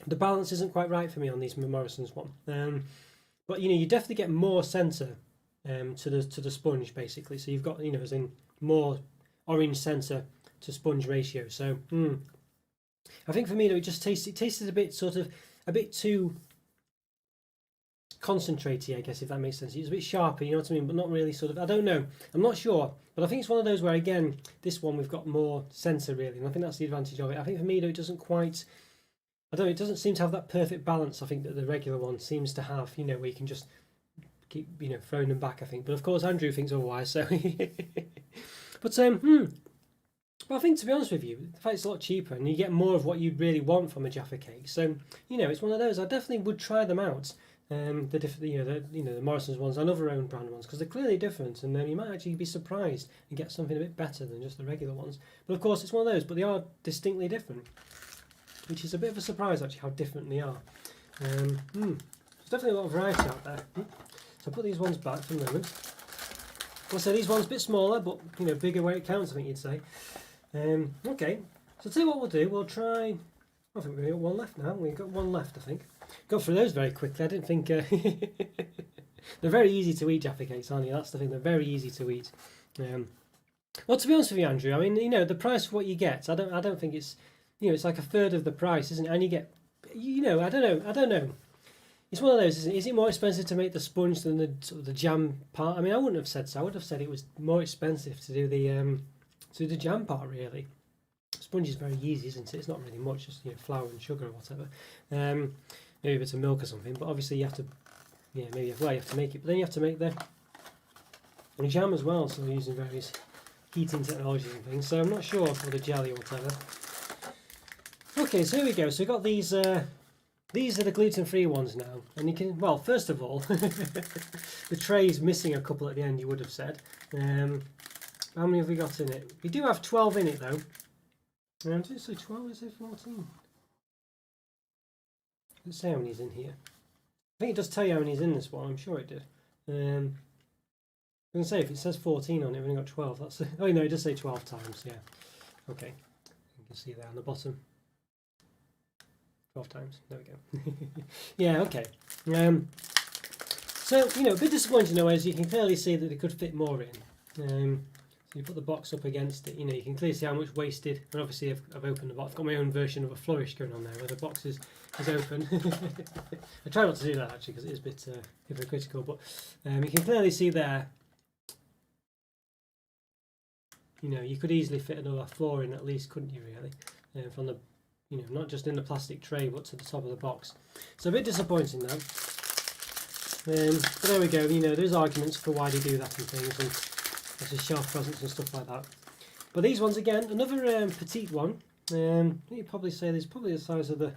balance isn't quite right for me on these Morrison's one. But you know, you definitely get more centre to the sponge basically. So you've got, you know, as in more orange centre to sponge ratio. So I think for me though it tasted a bit sort of a bit too concentraty, I guess, if that makes sense. It's a bit sharper, you know what I mean, but not really sort of. I don't know. I'm not sure, but I think it's one of those where again, this one we've got more centre really, and I think that's the advantage of it. I think for me though it doesn't quite. I don't know, it doesn't seem to have that perfect balance I think that the regular one seems to have, you know, where you can just keep, you know, throwing them back, I think. But of course Andrew thinks otherwise, so but I think, to be honest with you, the fact it's a lot cheaper and you get more of what you'd really want from a Jaffa cake. So, you know, it's one of those. I definitely would try them out. The Morrison's ones and other own brand ones, because they're clearly different, and you might actually be surprised and get something a bit better than just the regular ones. But of course, it's one of those. But they are distinctly different, which is a bit of a surprise actually how different they are. There's definitely a lot of variety out there. So I'll put these ones back for the moment. I'll say these ones a bit smaller, but you know, bigger where it counts, I think you'd say. Okay, so I'll tell you what we'll do. We'll try. I think we've got one left now. We've got one left, I think. Go through those very quickly. I didn't think they're very easy to eat, Jaffa cakes, aren't they? That's the thing. They're very easy to eat. Well, to be honest with you, Andrew, I mean, you know, the price for what you get, I don't think it's, you know, it's like a third of the price, isn't it? And you get, you know, I don't know. It's one of those, isn't it? Is it more expensive to make the sponge than the sort of the jam part? I mean, I wouldn't have said so. I would have said it was more expensive to do the jam part, really. Sponge is very easy, isn't it? It's not really much, just, you know, flour and sugar or whatever. Maybe a bit of milk or something, but obviously you have to, yeah, you have to make it. But then you have to make the jam as well, so they're using various heating technologies and things. So I'm not sure, or the jelly or whatever. Okay, so here we go. So we've got these. These are the gluten-free ones now, and you can. Well, first of all, the tray's missing a couple at the end. You would have said. How many have we got in it? We do have 12 in it though. Did it say 12? Is it 14? Let's see how many's in here. I think it does tell you how many's in this one. I'm sure it did. I was going to say, if it says 14 on it, we've only got 12. That's oh no, it does say 12 times. Yeah, Okay, you can see there on the bottom. 12 times. There we go. Yeah, okay. So, you know, a bit disappointing in a way, as you can clearly see that they could fit more in. So you put the box up against it, you know, you can clearly see how much wasted. And obviously I've opened the box. I've got my own version of a flourish going on there where the box is open. I try not to do that actually because it is a bit hypocritical, but you can clearly see there, you know, you could easily fit another floor in at least, couldn't you really? From the, you know, not just in the plastic tray but to the top of the box. So a bit disappointing though. But there we go, you know, there's arguments for why they do that and things, and there's just shelf presents and stuff like that. But these ones again, another petite one. You'd probably say these probably the size of the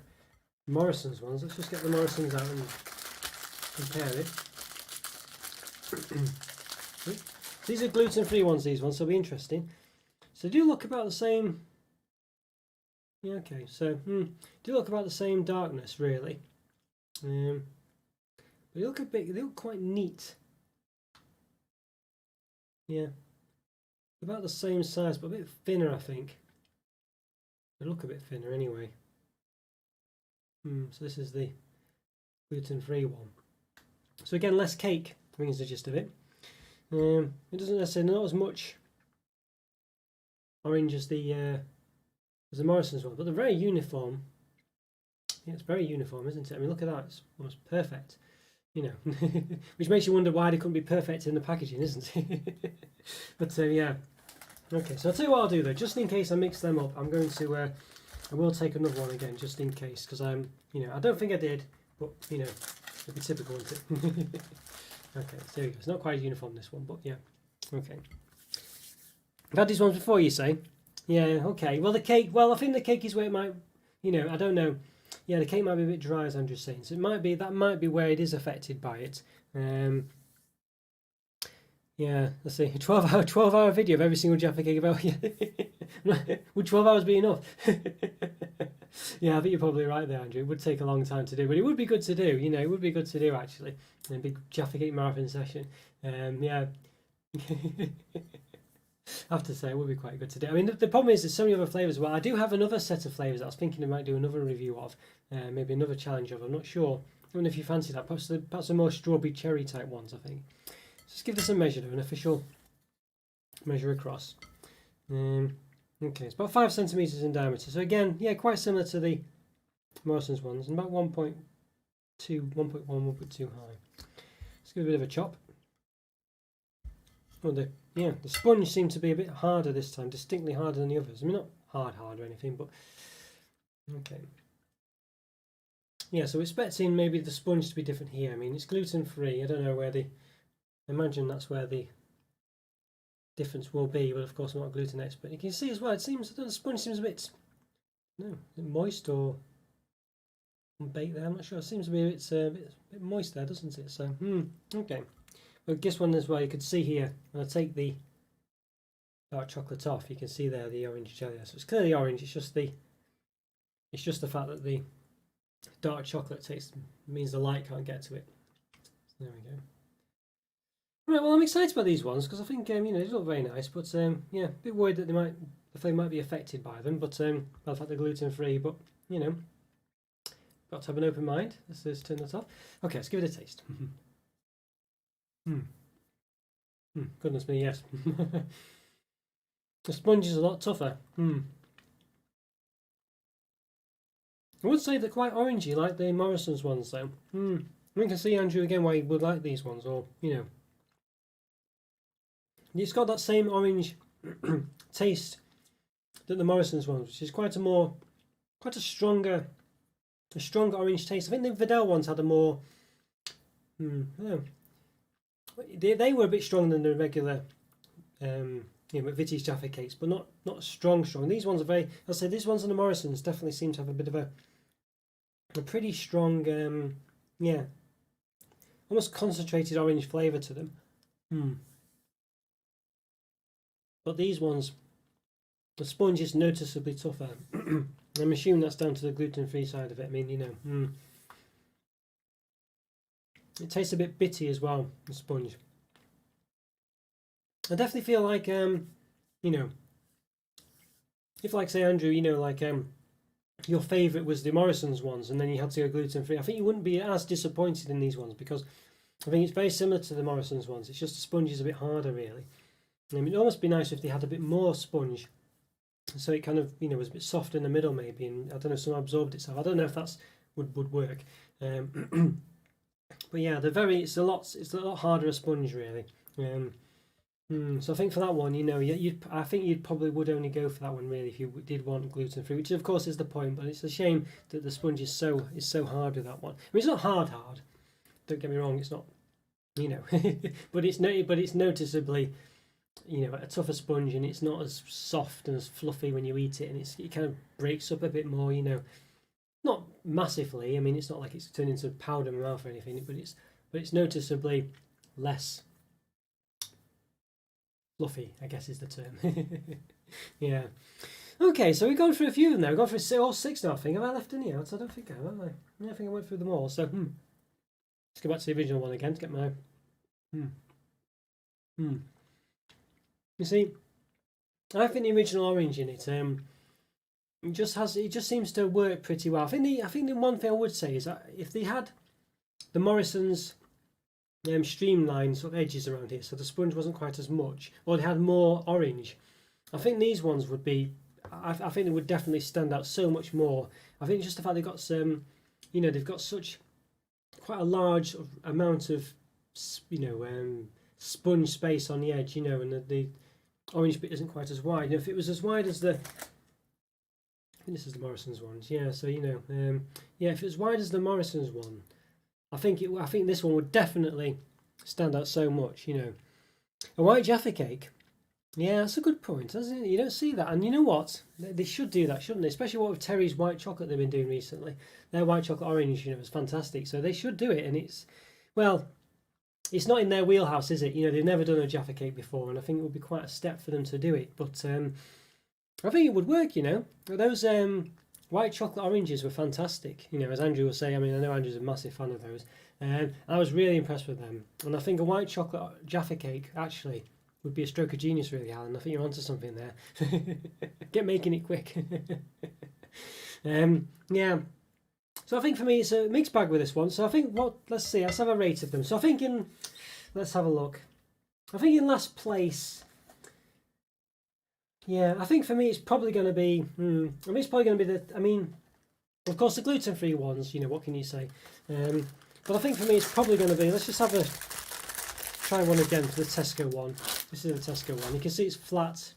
Morrison's ones. Let's just get the Morrison's out and compare it. These are gluten-free ones, these ones, so it'll be interesting. So they do look about the same. Yeah, okay, so do look about the same darkness really. But they look a bit, they look quite neat. Yeah, about the same size, but a bit thinner, I think. They look a bit thinner anyway. So this is the gluten-free one. So again, less cake, I think is the gist of it. It doesn't necessarily, not as much orange as the Morrison's one, but they're very uniform. Yeah, it's very uniform, isn't it? I mean, look at that, it's almost perfect. You know, which makes you wonder why they couldn't be perfect in the packaging, isn't it? But yeah, okay. So I'll tell you what I'll do though, just in case I mix them up, I'm going to, I will take another one again, just in case, because I'm, you know, I don't think I did, but you know, it'd be typical, wouldn't it? Okay, so there you go. It's not quite as uniform this one, but yeah, okay. I've had these ones before, you say? Yeah, okay. Well, the cake. Well, I think the cake is where it might, you know, I don't know. Yeah, the cake might be a bit dry, as Andrew's saying. So it might be, that might be where it is affected by it. Yeah, let's see. 12-hour video of every single Jaffa Cake about. Yeah. Would 12 hours be enough? Yeah, I think you're probably right there, Andrew. It would take a long time to do, but it would be good to do. You know, it would be good to do actually. A big Jaffa Cake marathon session. Yeah. I have to say, it would be quite good to do. I mean, the problem is there's so many other flavours. Well, I do have another set of flavours that I was thinking I might do another review of, maybe another challenge of. I'm not sure. I don't know if you fancy that. Perhaps the more strawberry cherry type ones, I think. So let's give this a measure, though, an official measure across. Okay, it's about 5 centimetres in diameter. So again, yeah, quite similar to the Morrison's ones, and about 1.2, 1.1, 1.2 high. Let's give it a bit of a chop. Oh, the sponge seemed to be a bit harder this time, distinctly harder than the others. I mean, not hard or anything, but okay. Yeah, so we're expecting maybe the sponge to be different here. I mean, it's gluten-free. I don't know where I imagine that's where the difference will be, but of course I'm not a gluten expert. You can see as well, it seems, the sponge seems a bit, moist or baked there. I'm not sure. It seems to be a bit moist there, doesn't it? So, okay. Well, this one as well, you could see here, when I take the dark chocolate off, you can see there the orange jelly. So it's clearly orange, it's just the fact that the dark chocolate means the light can't get to it. So there we go. Right, well, I'm excited about these ones because I think you know, they look very nice, but yeah, a bit worried that the flavour might be affected by them, but by the fact they're gluten free. But you know, got to have an open mind. Let's turn that off. Okay, let's give it a taste. Goodness me, yes. The sponge is a lot tougher. I would say they're quite orangey, like the Morrison's ones, though. We can see Andrew again why he would like these ones, or you know, it's got that same orange taste that the Morrison's ones, which is quite a stronger orange taste. I think the Vidal ones had a more, they were a bit stronger than the regular, McVitie's Jaffa Cakes, but not strong. These ones are very. I'll say these ones on the Morrison's definitely seem to have a bit of a pretty strong, almost concentrated orange flavour to them. But these ones, the sponge is noticeably tougher. I'm assuming that's down to the gluten-free side of it. I mean, you know, it tastes a bit bitty as well, the sponge. I definitely feel like, you know, if like say Andrew, you know, like your favourite was the Morrison's ones, and then you had to go gluten free, I think you wouldn't be as disappointed in these ones, because I think it's very similar to the Morrison's ones. It's just the sponge is a bit harder, really. It'd almost be nice if they had a bit more sponge, so it kind of, you know, was a bit soft in the middle maybe, and I don't know, some absorbed itself. I don't know if that's would work. But yeah, it's a lot harder a sponge, really. So I think for that one, you know, I think you'd probably would only go for that one, really, if you did want gluten free, which of course is the point. But it's a shame that the sponge is so hard with that one. I mean, it's not hard. Don't get me wrong, it's not, you know, but it's noticeably, you know, a tougher sponge, and it's not as soft and as fluffy when you eat it, and it kind of breaks up a bit more, you know, not massively. I mean, it's not like it's turned into powder in my mouth or anything, but it's noticeably less fluffy, I guess is the term. Yeah. Okay, so we've gone through a few of them now. We've gone through all 6 now, I think. Have I left any out? I don't think I have I? Yeah, I think I went through them all. So, let's go back to the original one again to get my... You see, I think the original orange in it, it just seems to work pretty well. I think the one thing I would say is that if they had the Morrison's streamlined sort of edges around here, so the sponge wasn't quite as much, or they had more orange, I think these ones would be, I think they would definitely stand out so much more. I think just the fact they've got some, you know, they've got such quite a large amount of, you know, sponge space on the edge, you know, and the orange bit isn't quite as wide. You know, if it was as wide as I think this is the Morrison's ones, yeah. So you know, yeah, if it's wide as the Morrison's one, I think this one would definitely stand out so much. You know, a white Jaffa cake. Yeah, that's a good point, isn't it? You don't see that, and you know what? They should do that, shouldn't they? Especially what with Terry's white chocolate they've been doing recently. Their white chocolate orange, you know, is fantastic. So they should do it, and it's not in their wheelhouse, is it? You know, they've never done a Jaffa cake before, and I think it would be quite a step for them to do it. But I think it would work, you know. Those white chocolate oranges were fantastic. You know, as Andrew will say, I mean, I know Andrew's a massive fan of those. I was really impressed with them. And I think a white chocolate Jaffa cake, actually, would be a stroke of genius, really, Alan. I think you're onto something there. Get making it quick. Yeah. So I think for me it's a mixed bag with this one. So I think let's have a rate of them. So I think let's have a look. I think in last place, yeah, I think for me it's probably going to be, it's probably going to be of course the gluten-free ones, you know, what can you say? But I think for me it's probably going to be, let's just try one again for the Tesco one. This is the Tesco one. You can see it's flat,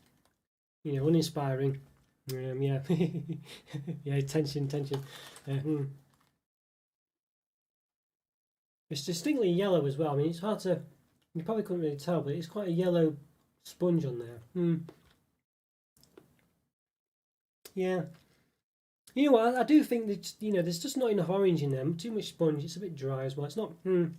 you know, uninspiring. Yeah, yeah, tension. It's distinctly yellow as well. I mean, it's hard to, you probably couldn't really tell, but it's quite a yellow sponge on there. Yeah. You know what, I do think that, you know, there's just not enough orange in them. Too much sponge, it's a bit dry as well. It's not, I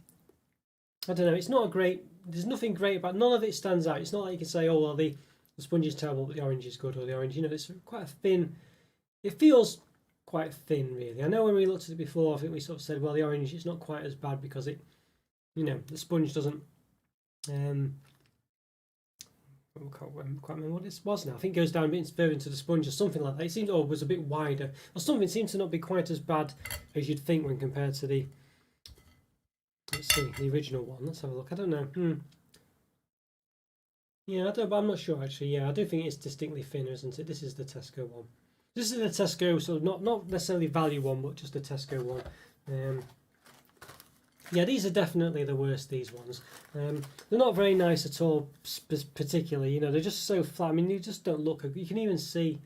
don't know, it's not a great, there's nothing great about, none of it stands out. It's not like you can say, oh, well, the sponge is terrible, but the orange is good, or the orange, you know, it's quite a thin, it feels quite thin, really. I know when we looked at it before, I think we sort of said, well, the orange, it's not quite as bad because it, you know, the sponge doesn't, I can't remember what it was now. I think it goes down a bit further into the sponge or something like that. It seemed, was a bit wider, or something seemed to not be quite as bad as you'd think when compared to the, let's see, the original one. Let's have a look. I don't know. Yeah, but I'm not sure actually. Yeah, I do think it's distinctly thinner, isn't it? This is the Tesco one. This is the Tesco, sort of not necessarily value one, but just the Tesco one. Yeah, these are definitely the worst, these ones. They're not very nice at all, particularly. You know, they're just so flat. I mean, you just don't look. You can even see.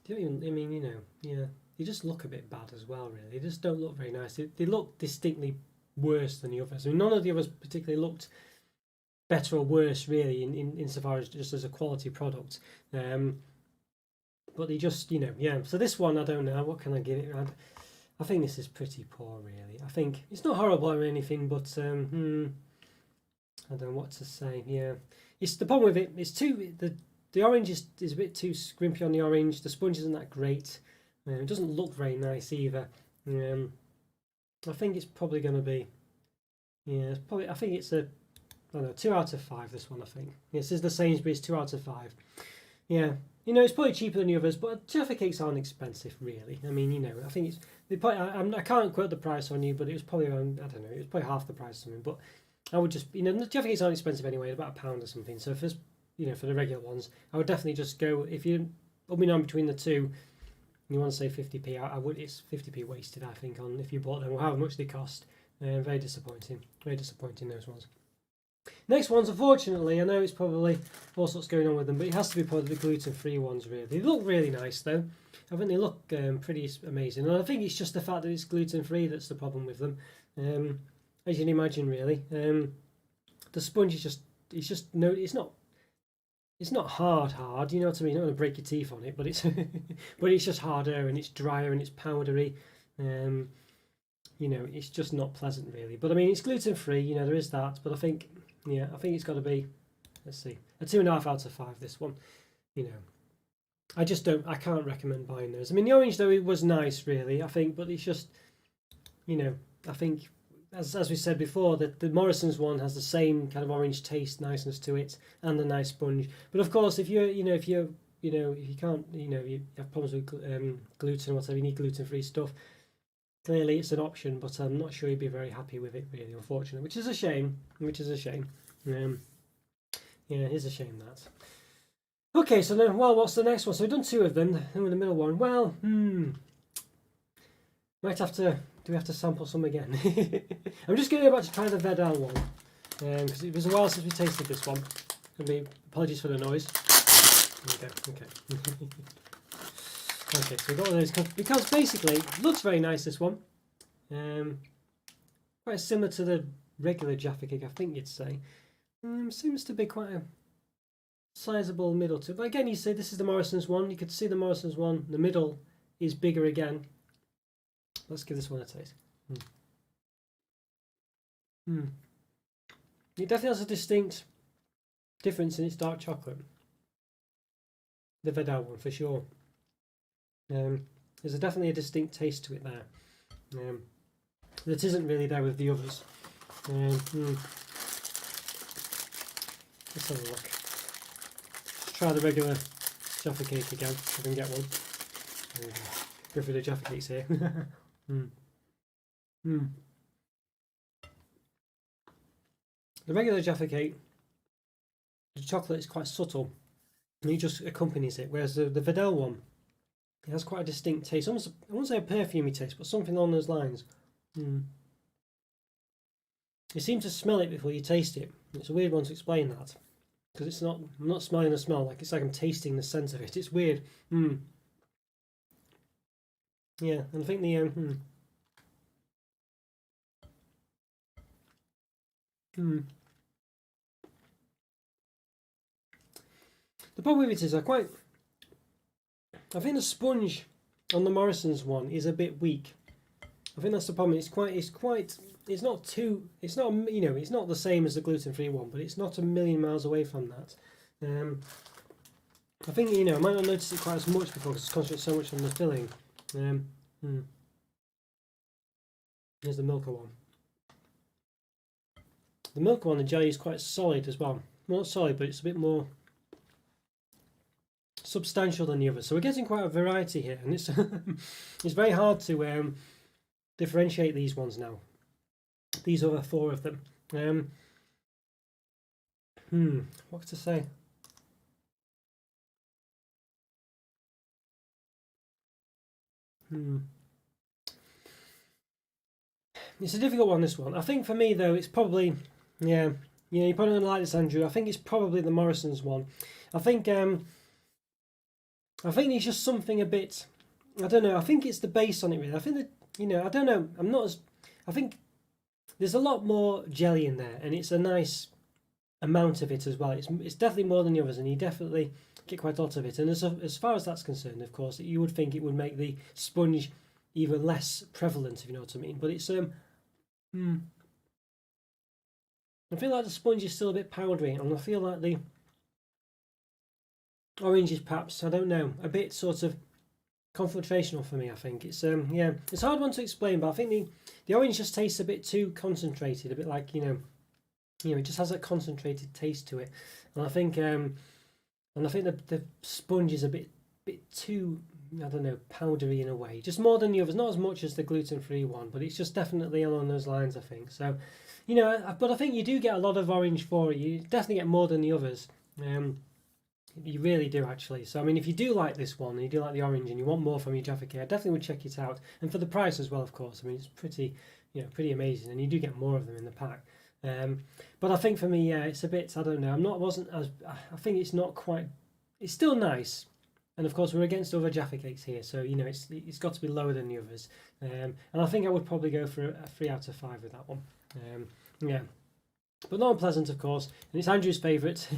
I mean, you know, yeah, they just look a bit bad as well. Really, they just don't look very nice. They look distinctly worse than the others. I mean, none of the others particularly looked better or worse, really, insofar as just as a quality product. But they just, you know, yeah. So this one, I don't know. What can I give it? I think this is pretty poor, really. I think it's not horrible or anything, but I don't know what to say. Yeah, it's the problem with it. It's the orange is a bit too scrimpy on the orange. The sponge isn't that great. It doesn't look very nice either. I think it's probably going to be. Yeah, it's probably. I think it's a. I don't know, 2 out of 5. This one, I think. This is the Sainsbury's 2 out of 5. Yeah, you know, it's probably cheaper than the others, but Jaffa Cakes aren't expensive, really. I mean, you know, I think it's they probably, I can't quote the price on you, but it was probably around, I don't know, it was probably half the price or something. But I would just, you know, the Jaffa Cakes aren't expensive anyway, about £1 or something. So if it's, you know, for the regular ones, I would definitely just go if you umming on between the two. You want to say 50p? I would. It's 50p wasted, I think, on if you bought them or how much they cost. Very disappointing. Very disappointing, those ones. Next ones, unfortunately, I know it's probably all sorts going on with them, but it has to be probably the gluten-free ones, really. They look really nice, though. I think they look pretty amazing. And I think it's just the fact that it's gluten-free that's the problem with them. As you can imagine, really. The sponge is just, no, it's not hard, you know what I mean? You're not going to break your teeth on it, but it's but it's just harder and it's drier and it's powdery. You know, it's just not pleasant, really. But I mean, it's gluten free, you know, there is that. But I think, yeah, I think it's got to be, let's see, a 2.5 out of 5. This one, you know, I can't recommend buying those. I mean, the orange though, it was nice, really. I think, but it's just, you know, I think as we said before, that the Morrison's one has the same kind of orange taste, niceness to it, and a nice sponge. But of course, if you can't, you know, you have problems with gluten or whatever, you need gluten-free stuff. Clearly, it's an option, but I'm not sure you'd be very happy with it, really, unfortunately, which is a shame. Yeah, it is a shame that. Okay, so then, well, what's the next one? So we've done 2 of them. Then the middle one. Well, might have to. Do we have to sample some again? I'm just getting about to try the Vedal one because it was a while since we tasted this one. Apologies for the noise. There we go. Okay. Okay, so we've got one of those because basically it looks very nice. This one, quite similar to the regular Jaffa Cake, I think you'd say. Seems to be quite a sizable middle to it. But again, you say this is the Morrison's one. You could see the Morrison's one. The middle is bigger again. Let's give this one a taste. It definitely has a distinct difference in its dark chocolate. The Vedal one, for sure. There's definitely a distinct taste to it there. That isn't really there with the others. Let's have a look. Let's try the regular Jaffa Cake again, if I can get one. Go through the Jaffa Cakes here. The regular Jaffa Cake, the chocolate is quite subtle and it just accompanies it, whereas the Vedal one, it has quite a distinct taste. Almost, I won't say a perfumey taste, but something along those lines. You seem to smell it before you taste it. It's a weird one to explain that, because it's not. I'm not smelling the smell. It's like I'm tasting the scent of it. It's weird. Yeah, and I think the the problem with it is I think the sponge on the Morrison's one is a bit weak. I think that's the problem. It's not, you know, it's not the same as the gluten-free one, but it's not a million miles away from that. I think, you know, I might not notice it quite as much because it's concentrated so much on the filling. Here's the Milka one. The Milka one, the jelly is quite solid as well. Not solid, but it's a bit more substantial than the others. So we're getting quite a variety here, and it's it's very hard to differentiate these ones now. These other 4 of them. What to say? It's a difficult one, this one. I think for me though, it's probably, yeah, you're probably gonna like this, Andrew. I think it's probably the Morrison's one. I think it's just something a bit, I don't know. I think it's the base on it really. I think that, you know, I don't know. I think there's a lot more jelly in there, and it's a nice amount of it as well. It's definitely more than the others, and you definitely get quite a lot of it. And as far as that's concerned, of course, you would think it would make the sponge even less prevalent, if you know what I mean. But it's I feel like the sponge is still a bit powdery, and I feel like the orange is perhaps, I don't know, a bit sort of confrontational for me. I think it's yeah, it's a hard one to explain, but I think the orange just tastes a bit too concentrated, a bit like, you know, it just has a concentrated taste to it. And I think and I think the sponge is a bit too, I don't know, powdery in a way, just more than the others. Not as much as the gluten-free one, but it's just definitely along those lines, I think. So, you know, but I think you do get a lot of orange for it. You definitely get more than the others. You really do, actually. So, I mean, if you do like this one, and you do like the orange, and you want more from your Jaffa Cake, I definitely would check it out. And for the price as well, of course. I mean, it's pretty, you know, pretty amazing, and you do get more of them in the pack. But I think for me, yeah, it's a bit, I don't know. Wasn't as, I think it's not quite. It's still nice, and of course we're against other Jaffa Cakes here, so you know it's got to be lower than the others. And I think I would probably go for a 3 out of 5 with that one. Yeah. But not unpleasant, of course, and it's Andrew's favourite.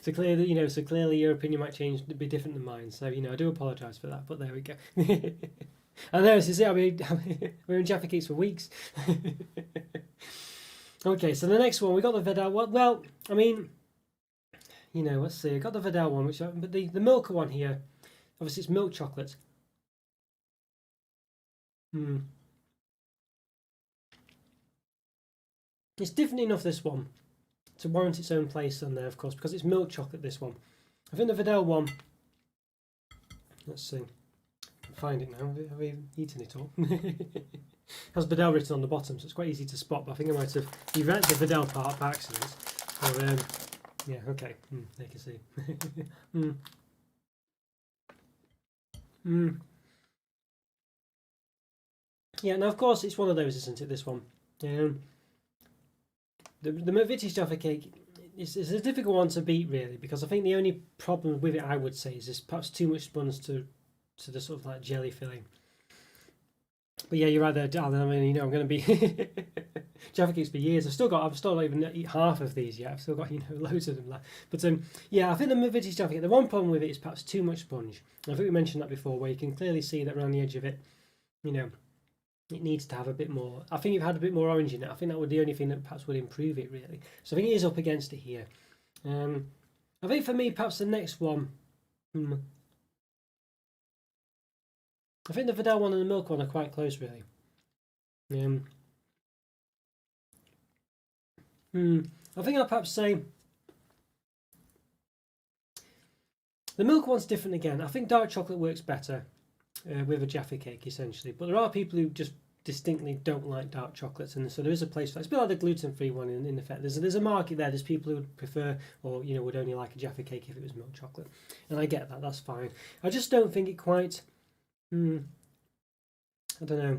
So clearly your opinion might change, be different than mine. So you know, I do apologise for that. But there we go. I know this is it. I mean, we're in Jaffa Cakes for weeks. Okay, so the next one we got the Vidal one. Well, I mean, you know, let's see. I got the Vidal one, but the Milka one here, obviously it's milk chocolate. It's different enough, this one, to warrant its own place on there, of course, because it's milk chocolate, this one. I think the Vidal one, let's see, find it now. Have we eaten it all? It has Vidal written on the bottom, so it's quite easy to spot, but I think I might have read the Vidal part by accident. Or, yeah, okay, they can see. Yeah, now of course it's one of those, isn't it, this one? The McVitie's Jaffa Cake is a difficult one to beat, really, because I think the only problem with it, I would say, is there's perhaps too much sponge to the sort of like jelly filling. But yeah, you're right there, darling. I mean, you know, I'm going to be Jaffa Cakes for years. I've still not even eaten half of these yet. I've still got, you know, loads of them left. But yeah, I think the McVitie's Jaffa Cake, the one problem with it is perhaps too much sponge. And I think we mentioned that before, where you can clearly see that around the edge of it, you know, it needs to have a bit more. I think you've had a bit more orange in it. I think that would be the only thing that perhaps would improve it, really. So I think it is up against it here. I think for me, perhaps the next one. I think the Vidal one and the milk one are quite close, really. I think I'll perhaps say the milk one's different again. I think dark chocolate works better with a Jaffa Cake, essentially. But there are people who just distinctly don't like dark chocolates, and so there is a place for that. It's a bit like the gluten-free one in effect. There's a market there. There's people who would prefer, or you know, would only like a Jaffa Cake if it was milk chocolate, and I get that. That's fine. I just don't think it quite. I don't know.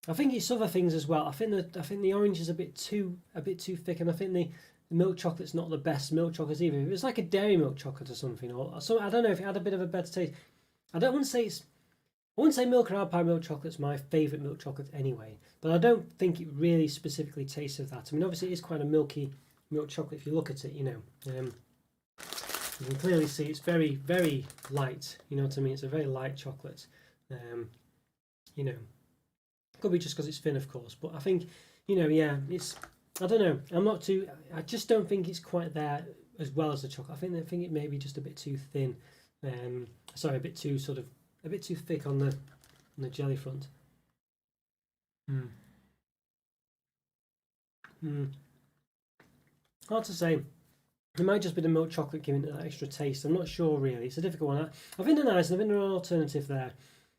I think it's other things as well. I think the orange is a bit too thick, and I think the milk chocolate's not the best milk chocolate either. If it was like a dairy milk chocolate or something, or so, I don't know if it had a bit of a better taste. I wouldn't say milk and alpine milk chocolate's my favourite milk chocolate anyway, but I don't think it really specifically tastes of that. I mean, obviously it is quite a milky milk chocolate if you look at it, you know. You can clearly see it's very, very light, you know what I mean? It's a very light chocolate. You know, could be just because it's thin, of course, but I think, you know, yeah, it's, I don't know, I just don't think it's quite there as well as the chocolate. I think it may be just a bit too thin, sorry, a bit too thick on the jelly front. Hard to say. It might just be the milk chocolate giving it that extra taste. I'm not sure, really. It's a difficult one. I think they're nice, and I think they're an alternative there.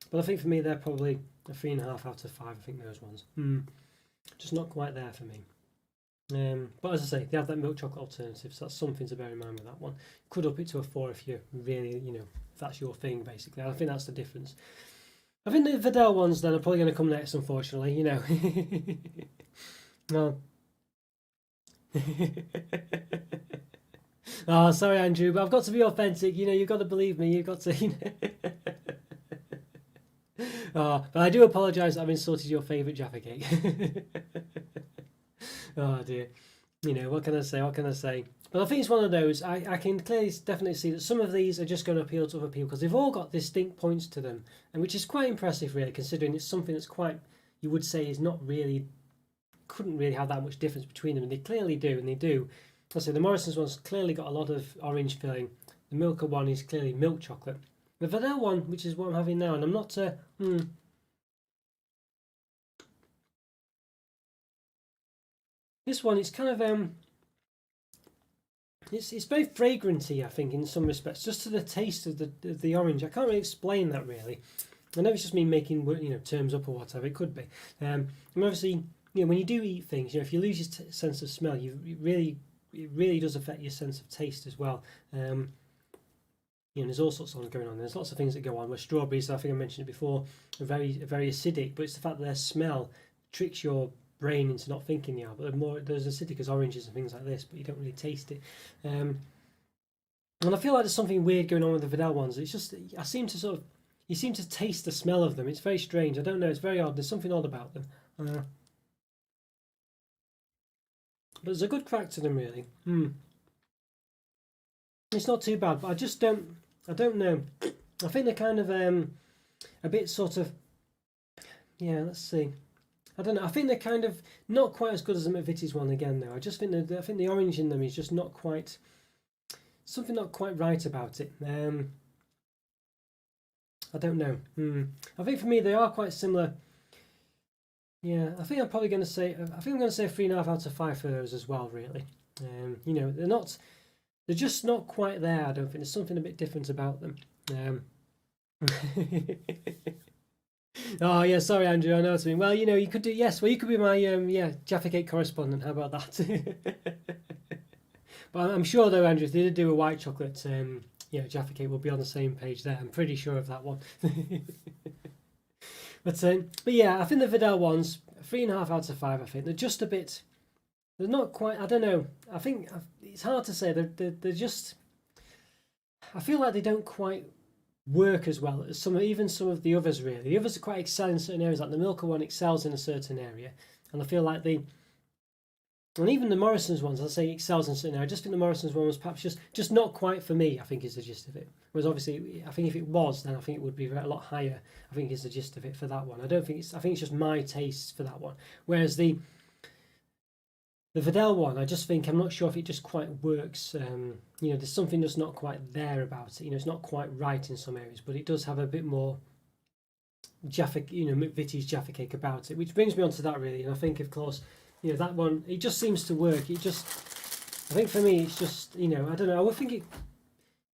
But I think for me, they're probably a 3.5 out of 5. I think those ones. Just not quite there for me. But as I say, they have that milk chocolate alternative, so that's something to bear in mind with that one. Could up it to a 4 if you really, you know, if that's your thing, basically. I think that's the difference. I think the Vidal ones then are probably going to come next, unfortunately, you know. No. Oh, sorry, Andrew, but I've got to be authentic. You know, you've got to believe me. You've got to. You know. Oh, but I do apologise that I've insulted your favourite Jaffa Cake. Oh dear. You know, what can I say? What can I say? But I think it's one of those. I can clearly, definitely see that some of these are just going to appeal to other people because they've all got distinct points to them, and which is quite impressive, really, considering it's something that's quite, you would say, is not really, couldn't really have that much difference between them, and they clearly do, and they do. I say the Morrison's one's clearly got a lot of orange filling. The Milka one is clearly milk chocolate. The Vidal one, which is what I'm having now, and I'm not. This one, it's kind of it's very fragranty, I think, in some respects, just to the taste of the orange. I can't really explain that really. I know it's just me making terms up or whatever. It could be. And obviously, when you do eat things, if you lose your sense of smell, it really does affect your sense of taste as well. There's all sorts of things going on. There's lots of things that go on. Where strawberries, I think I mentioned it before, are very acidic, but it's the fact that their smell tricks your brain into not thinking they are. But there's acidic as oranges and things like this, but you don't really taste it. And I feel like there's something weird going on with the Vidal ones. It's just you seem to taste the smell of them. It's very strange. I don't know. It's very odd. There's something odd about them. But there's a good crack to them, really. It's not too bad, but I just don't. I don't know. I think they're kind of a bit sort of. Yeah, let's see. I don't know. I think they're kind of not quite as good as the McVitie's one again, though. I just think I think the orange in them is just not quite. Something not quite right about it. I don't know. I think for me they are quite similar. Yeah, I think I'm probably going to say. I think I'm going to say 3.5 out of 5 for those as well. Really, they're not. They're just not quite there. I don't think there's something a bit different about them. Oh yeah, sorry Andrew. I know what I mean. Well, you could do you could be my Jaffa Cake correspondent. How about that? But I'm sure though, Andrew, if they did do a white chocolate. Jaffa Cake will be on the same page there. I'm pretty sure of that one. but yeah, I think the Vidal ones 3.5 out of 5. I think they're just a bit. They're not quite. I don't know. I think it's hard to say. They're just. I feel like they don't quite work as well as some of the others. Really, the others are quite excel in certain areas. Like the Milka one excels in a certain area, and I feel like and even the Morrison's ones, I'll say excels in certain areas. I just think the Morrison's one was perhaps just not quite for me. I think is the gist of it. Whereas obviously, I think if it was, then I think it would be a lot higher. I think is the gist of it for that one. I think it's just my taste for that one. Whereas the Vidal one, I'm not sure if it just quite works. There's something that's not quite there about it. It's not quite right in some areas, but it does have a bit more Jaffa, McVitie's Jaffa Cake about it, which brings me on to that really. And I think, of course, that one, it just seems to work. I think for me, it's just, I don't know. I would think it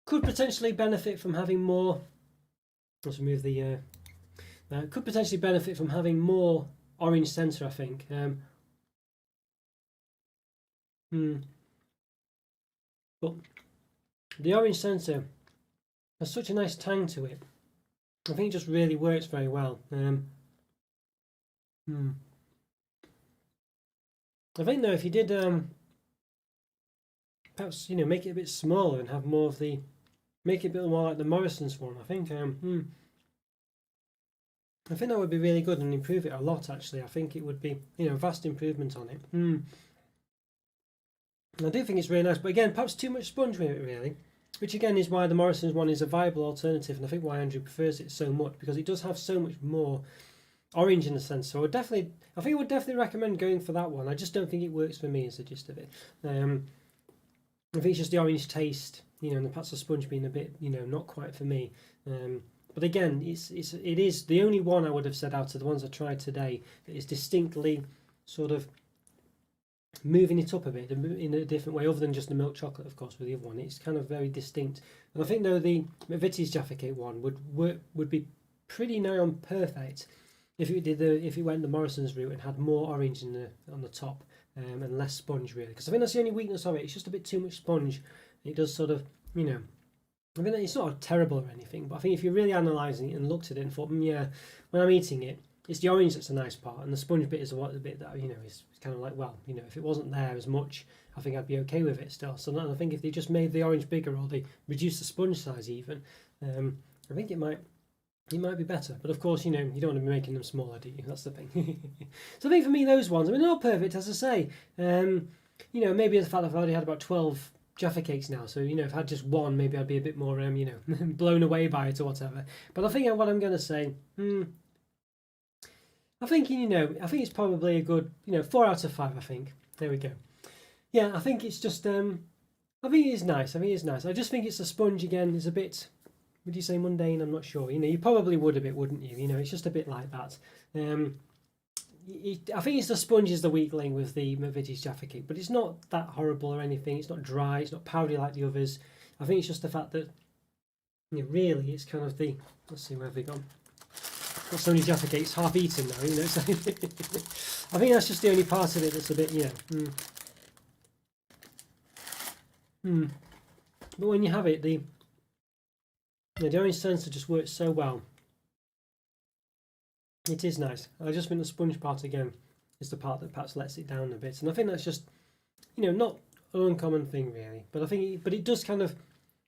could potentially benefit from having more. Let's remove the. Could potentially benefit from having more orange centre. I think. But the orange centre has such a nice tang to it. I think it just really works very well. I think though, if you did perhaps make it a bit smaller and have more of make it a bit more like the Morrison's one, I think that would be really good and improve it a lot. Actually, I think it would be a vast improvement on it. I do think it's really nice, but again, perhaps too much sponge with it really, which again is why the Morrison's one is a viable alternative, and I think why Andrew prefers it so much, because it does have so much more orange in a sense. So I think I would definitely recommend going for that one. I just don't think it works for me, is the gist of it. I think it's just the orange taste, and the perhaps the sponge being a bit, not quite for me. But again, it is the only one I would have said out of the ones I tried today that is distinctly sort of moving it up a bit in a different way, other than just the milk chocolate, of course, with the other one. It's kind of very distinct. And I think though the McVitie's Jaffa Cake one would be pretty nigh on perfect if it went the Morrison's route and had more orange on the top and less sponge really, because I think that's the only weakness of it. It's just a bit too much sponge. It does sort of I mean it's not terrible or anything, but I think if you're really analysing it and looked at it and thought yeah, when I'm eating it, it's the orange that's a nice part, and the sponge bit is the bit that is kind of like, well, if it wasn't there as much, I think I'd be okay with it still. So I think if they just made the orange bigger, or they reduced the sponge size even, I think it might be better. But of course, you don't want to be making them smaller, do you? That's the thing. So I think for me, those ones, they're not perfect, as I say. Maybe the fact that I've already had about 12 Jaffa Cakes now, so if I had just one, maybe I'd be a bit more blown away by it or whatever. But I think what I'm going to say. I think it's probably a good 4 out of 5. I think there we go. Yeah, I think it's just I think it is nice. I just think it's a sponge again. It's a bit. Would you say mundane? I'm not sure. You probably would a bit, wouldn't you? It's just a bit like that. I think it's the sponge is the weak link with the McVitie's Jaffa Cake, but it's not that horrible or anything. It's not dry, it's not powdery like the others. I think it's just the fact that, really, it's kind of the, let's see, where have they gone? Got so many Jaffa Cakes half eaten now, so I think that's just the only part of it that's a bit, But when you have it, the orange tends to just work so well. It is nice. I just think the sponge part again is the part that perhaps lets it down a bit, and I think that's just, not an uncommon thing really. But I think, it does kind of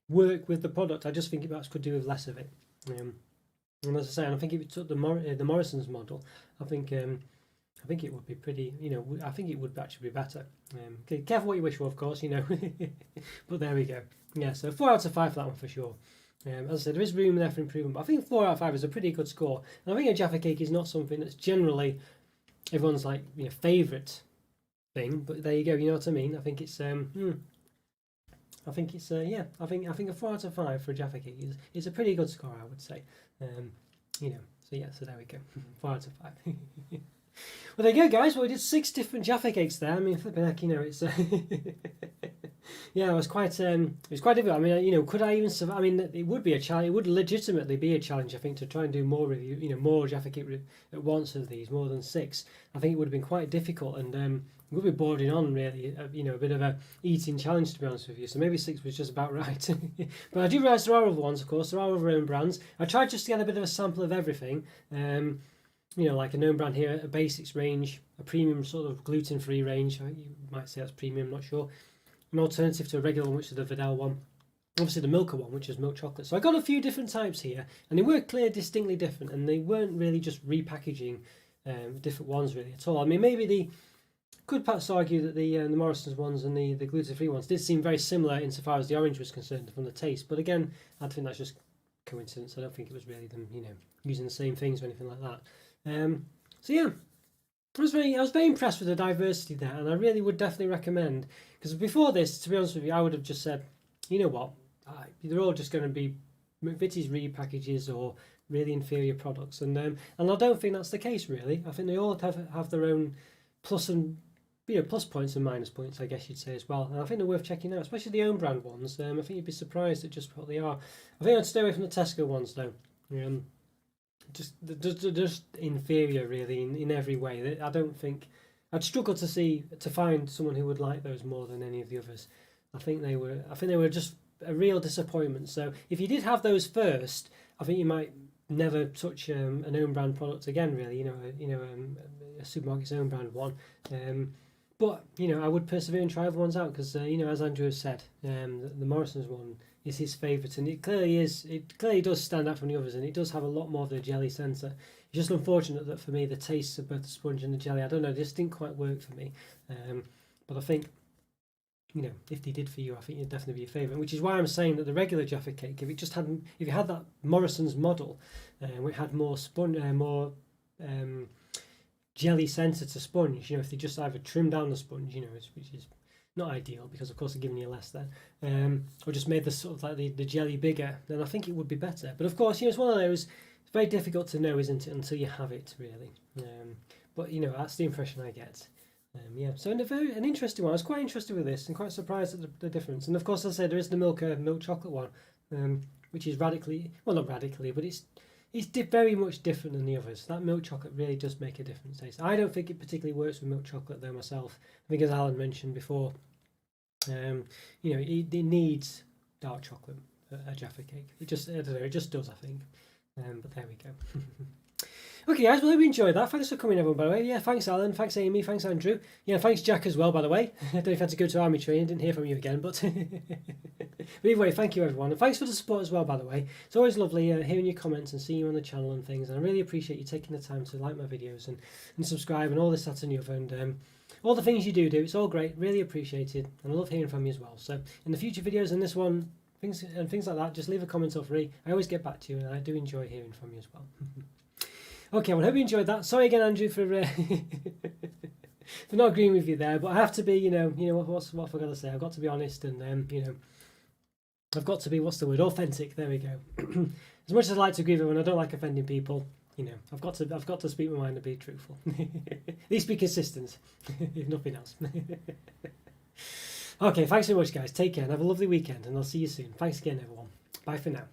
work with the product. I just think it perhaps could do with less of it. And as I say, I think if you took the Morrison's model, I think it would be pretty. I think it would actually be better. Careful what you wish for, of course. But there we go. Yeah, so 4 out of 5 for that one for sure. As I said, there is room there for improvement, but I think 4 out of 5 is a pretty good score. And I think a Jaffa Cake is not something that's generally everyone's favourite thing, but there you go. You know what I mean? I think it's I think it's I think a 4 out of 5 for a Jaffa Cake is a pretty good score, I would say. So there we go. 4 out of 5. Well, there you go, guys. Well, we did 6 different Jaffa Cakes there. I mean, flipping heck, it's yeah, it was quite difficult. I mean, could I even survive? I mean, it would be a challenge. It would legitimately be a challenge, I think, to try and do more review, more Jaffa Cake at once of these, more than 6. I think it would have been quite difficult, and it would be bordering on really, a bit of a eating challenge, to be honest with you. So maybe 6 was just about right. But I do realise there are other ones, of course. There are other own brands. I tried just to get a bit of a sample of everything. Like a known brand here, a basics range, a premium sort of gluten-free range. I think you might say that's premium, not sure. An alternative to a regular one, which is the Vidal one. Obviously the Milka one, which is milk chocolate. So I got a few different types here, and they were clear, distinctly different, and they weren't really just repackaging different ones really at all. I mean, maybe the could perhaps argue that the Morrison's ones and the gluten-free ones did seem very similar insofar as the orange was concerned from the taste, but again, I think that's just coincidence. I don't think it was really them, using the same things or anything like that. So yeah, I was very impressed with the diversity there, and I really would definitely recommend, because before this, to be honest with you, I would have just said, you know what, they're all just going to be McVitie's repackages or really inferior products, and I don't think that's the case really. I think they all have their own plus points and minus points, I guess you'd say as well, and I think they're worth checking out, especially the own brand ones. I think you'd be surprised at just what they are. I think I'd stay away from the Tesco ones though. Just inferior really in every way. I don't think I'd struggle to find someone who would like those more than any of the others. I think they were just a real disappointment. So if you did have those first, I think you might never touch an own brand product again. Really, a supermarket's own brand one. But I would persevere and try other ones out because as Andrew has said, the Morrison's one is his favourite, and it clearly does stand out from the others, and it does have a lot more of the jelly centre. It's just unfortunate that for me the tastes of both the sponge and the jelly, I don't know, this didn't quite work for me. But I think if they did for you, I think it'd definitely be a favourite, which is why I'm saying that the regular Jaffa Cake, if you had that Morrison's model, which had more jelly centre to sponge, if they just either trimmed down the sponge, which is not ideal because of course they're giving you less then, or just made the sort of like the jelly bigger, then I think it would be better. But of course, it's one of those, it's very difficult to know, isn't it, until you have it really. But that's the impression I get. So an interesting one. I was quite interested with this and quite surprised at the difference. And of course, as I said, there is the milk chocolate one, which is not radically, but it's very much different than the others. That milk chocolate really does make a different taste. I don't think it particularly works with milk chocolate though myself. I think, as Alan mentioned before, it needs dark chocolate, a Jaffa Cake. It just does, I think. But there we go. Okay, guys, well, I hope you enjoyed that. Thanks for coming, everyone, by the way. Yeah, thanks, Alan. Thanks, Amy. Thanks, Andrew. Yeah, thanks, Jack, as well, by the way. I don't know if you had to go to army training. Didn't hear from you again, but either way, thank you, everyone. And thanks for the support as well, by the way. It's always lovely hearing your comments and seeing you on the channel and things. And I really appreciate you taking the time to like my videos and subscribe and all this, that, and the other. And all the things you do, it's all great. Really appreciated. And I love hearing from you as well. So in the future videos and this one, things like that, just leave a comment or free. I always get back to you, and I do enjoy hearing from you as well. Okay, well, I hope you enjoyed that. Sorry again, Andrew, for not agreeing with you there, but I have to be, what have I got to say? I've got to be honest, and I've got to be, authentic. There we go. As much as I like to agree with everyone, I don't like offending people. you know, I've got to speak my mind and be truthful. At least be consistent, if nothing else. Okay, thanks so much, guys. Take care and have a lovely weekend, and I'll see you soon. Thanks again, everyone. Bye for now.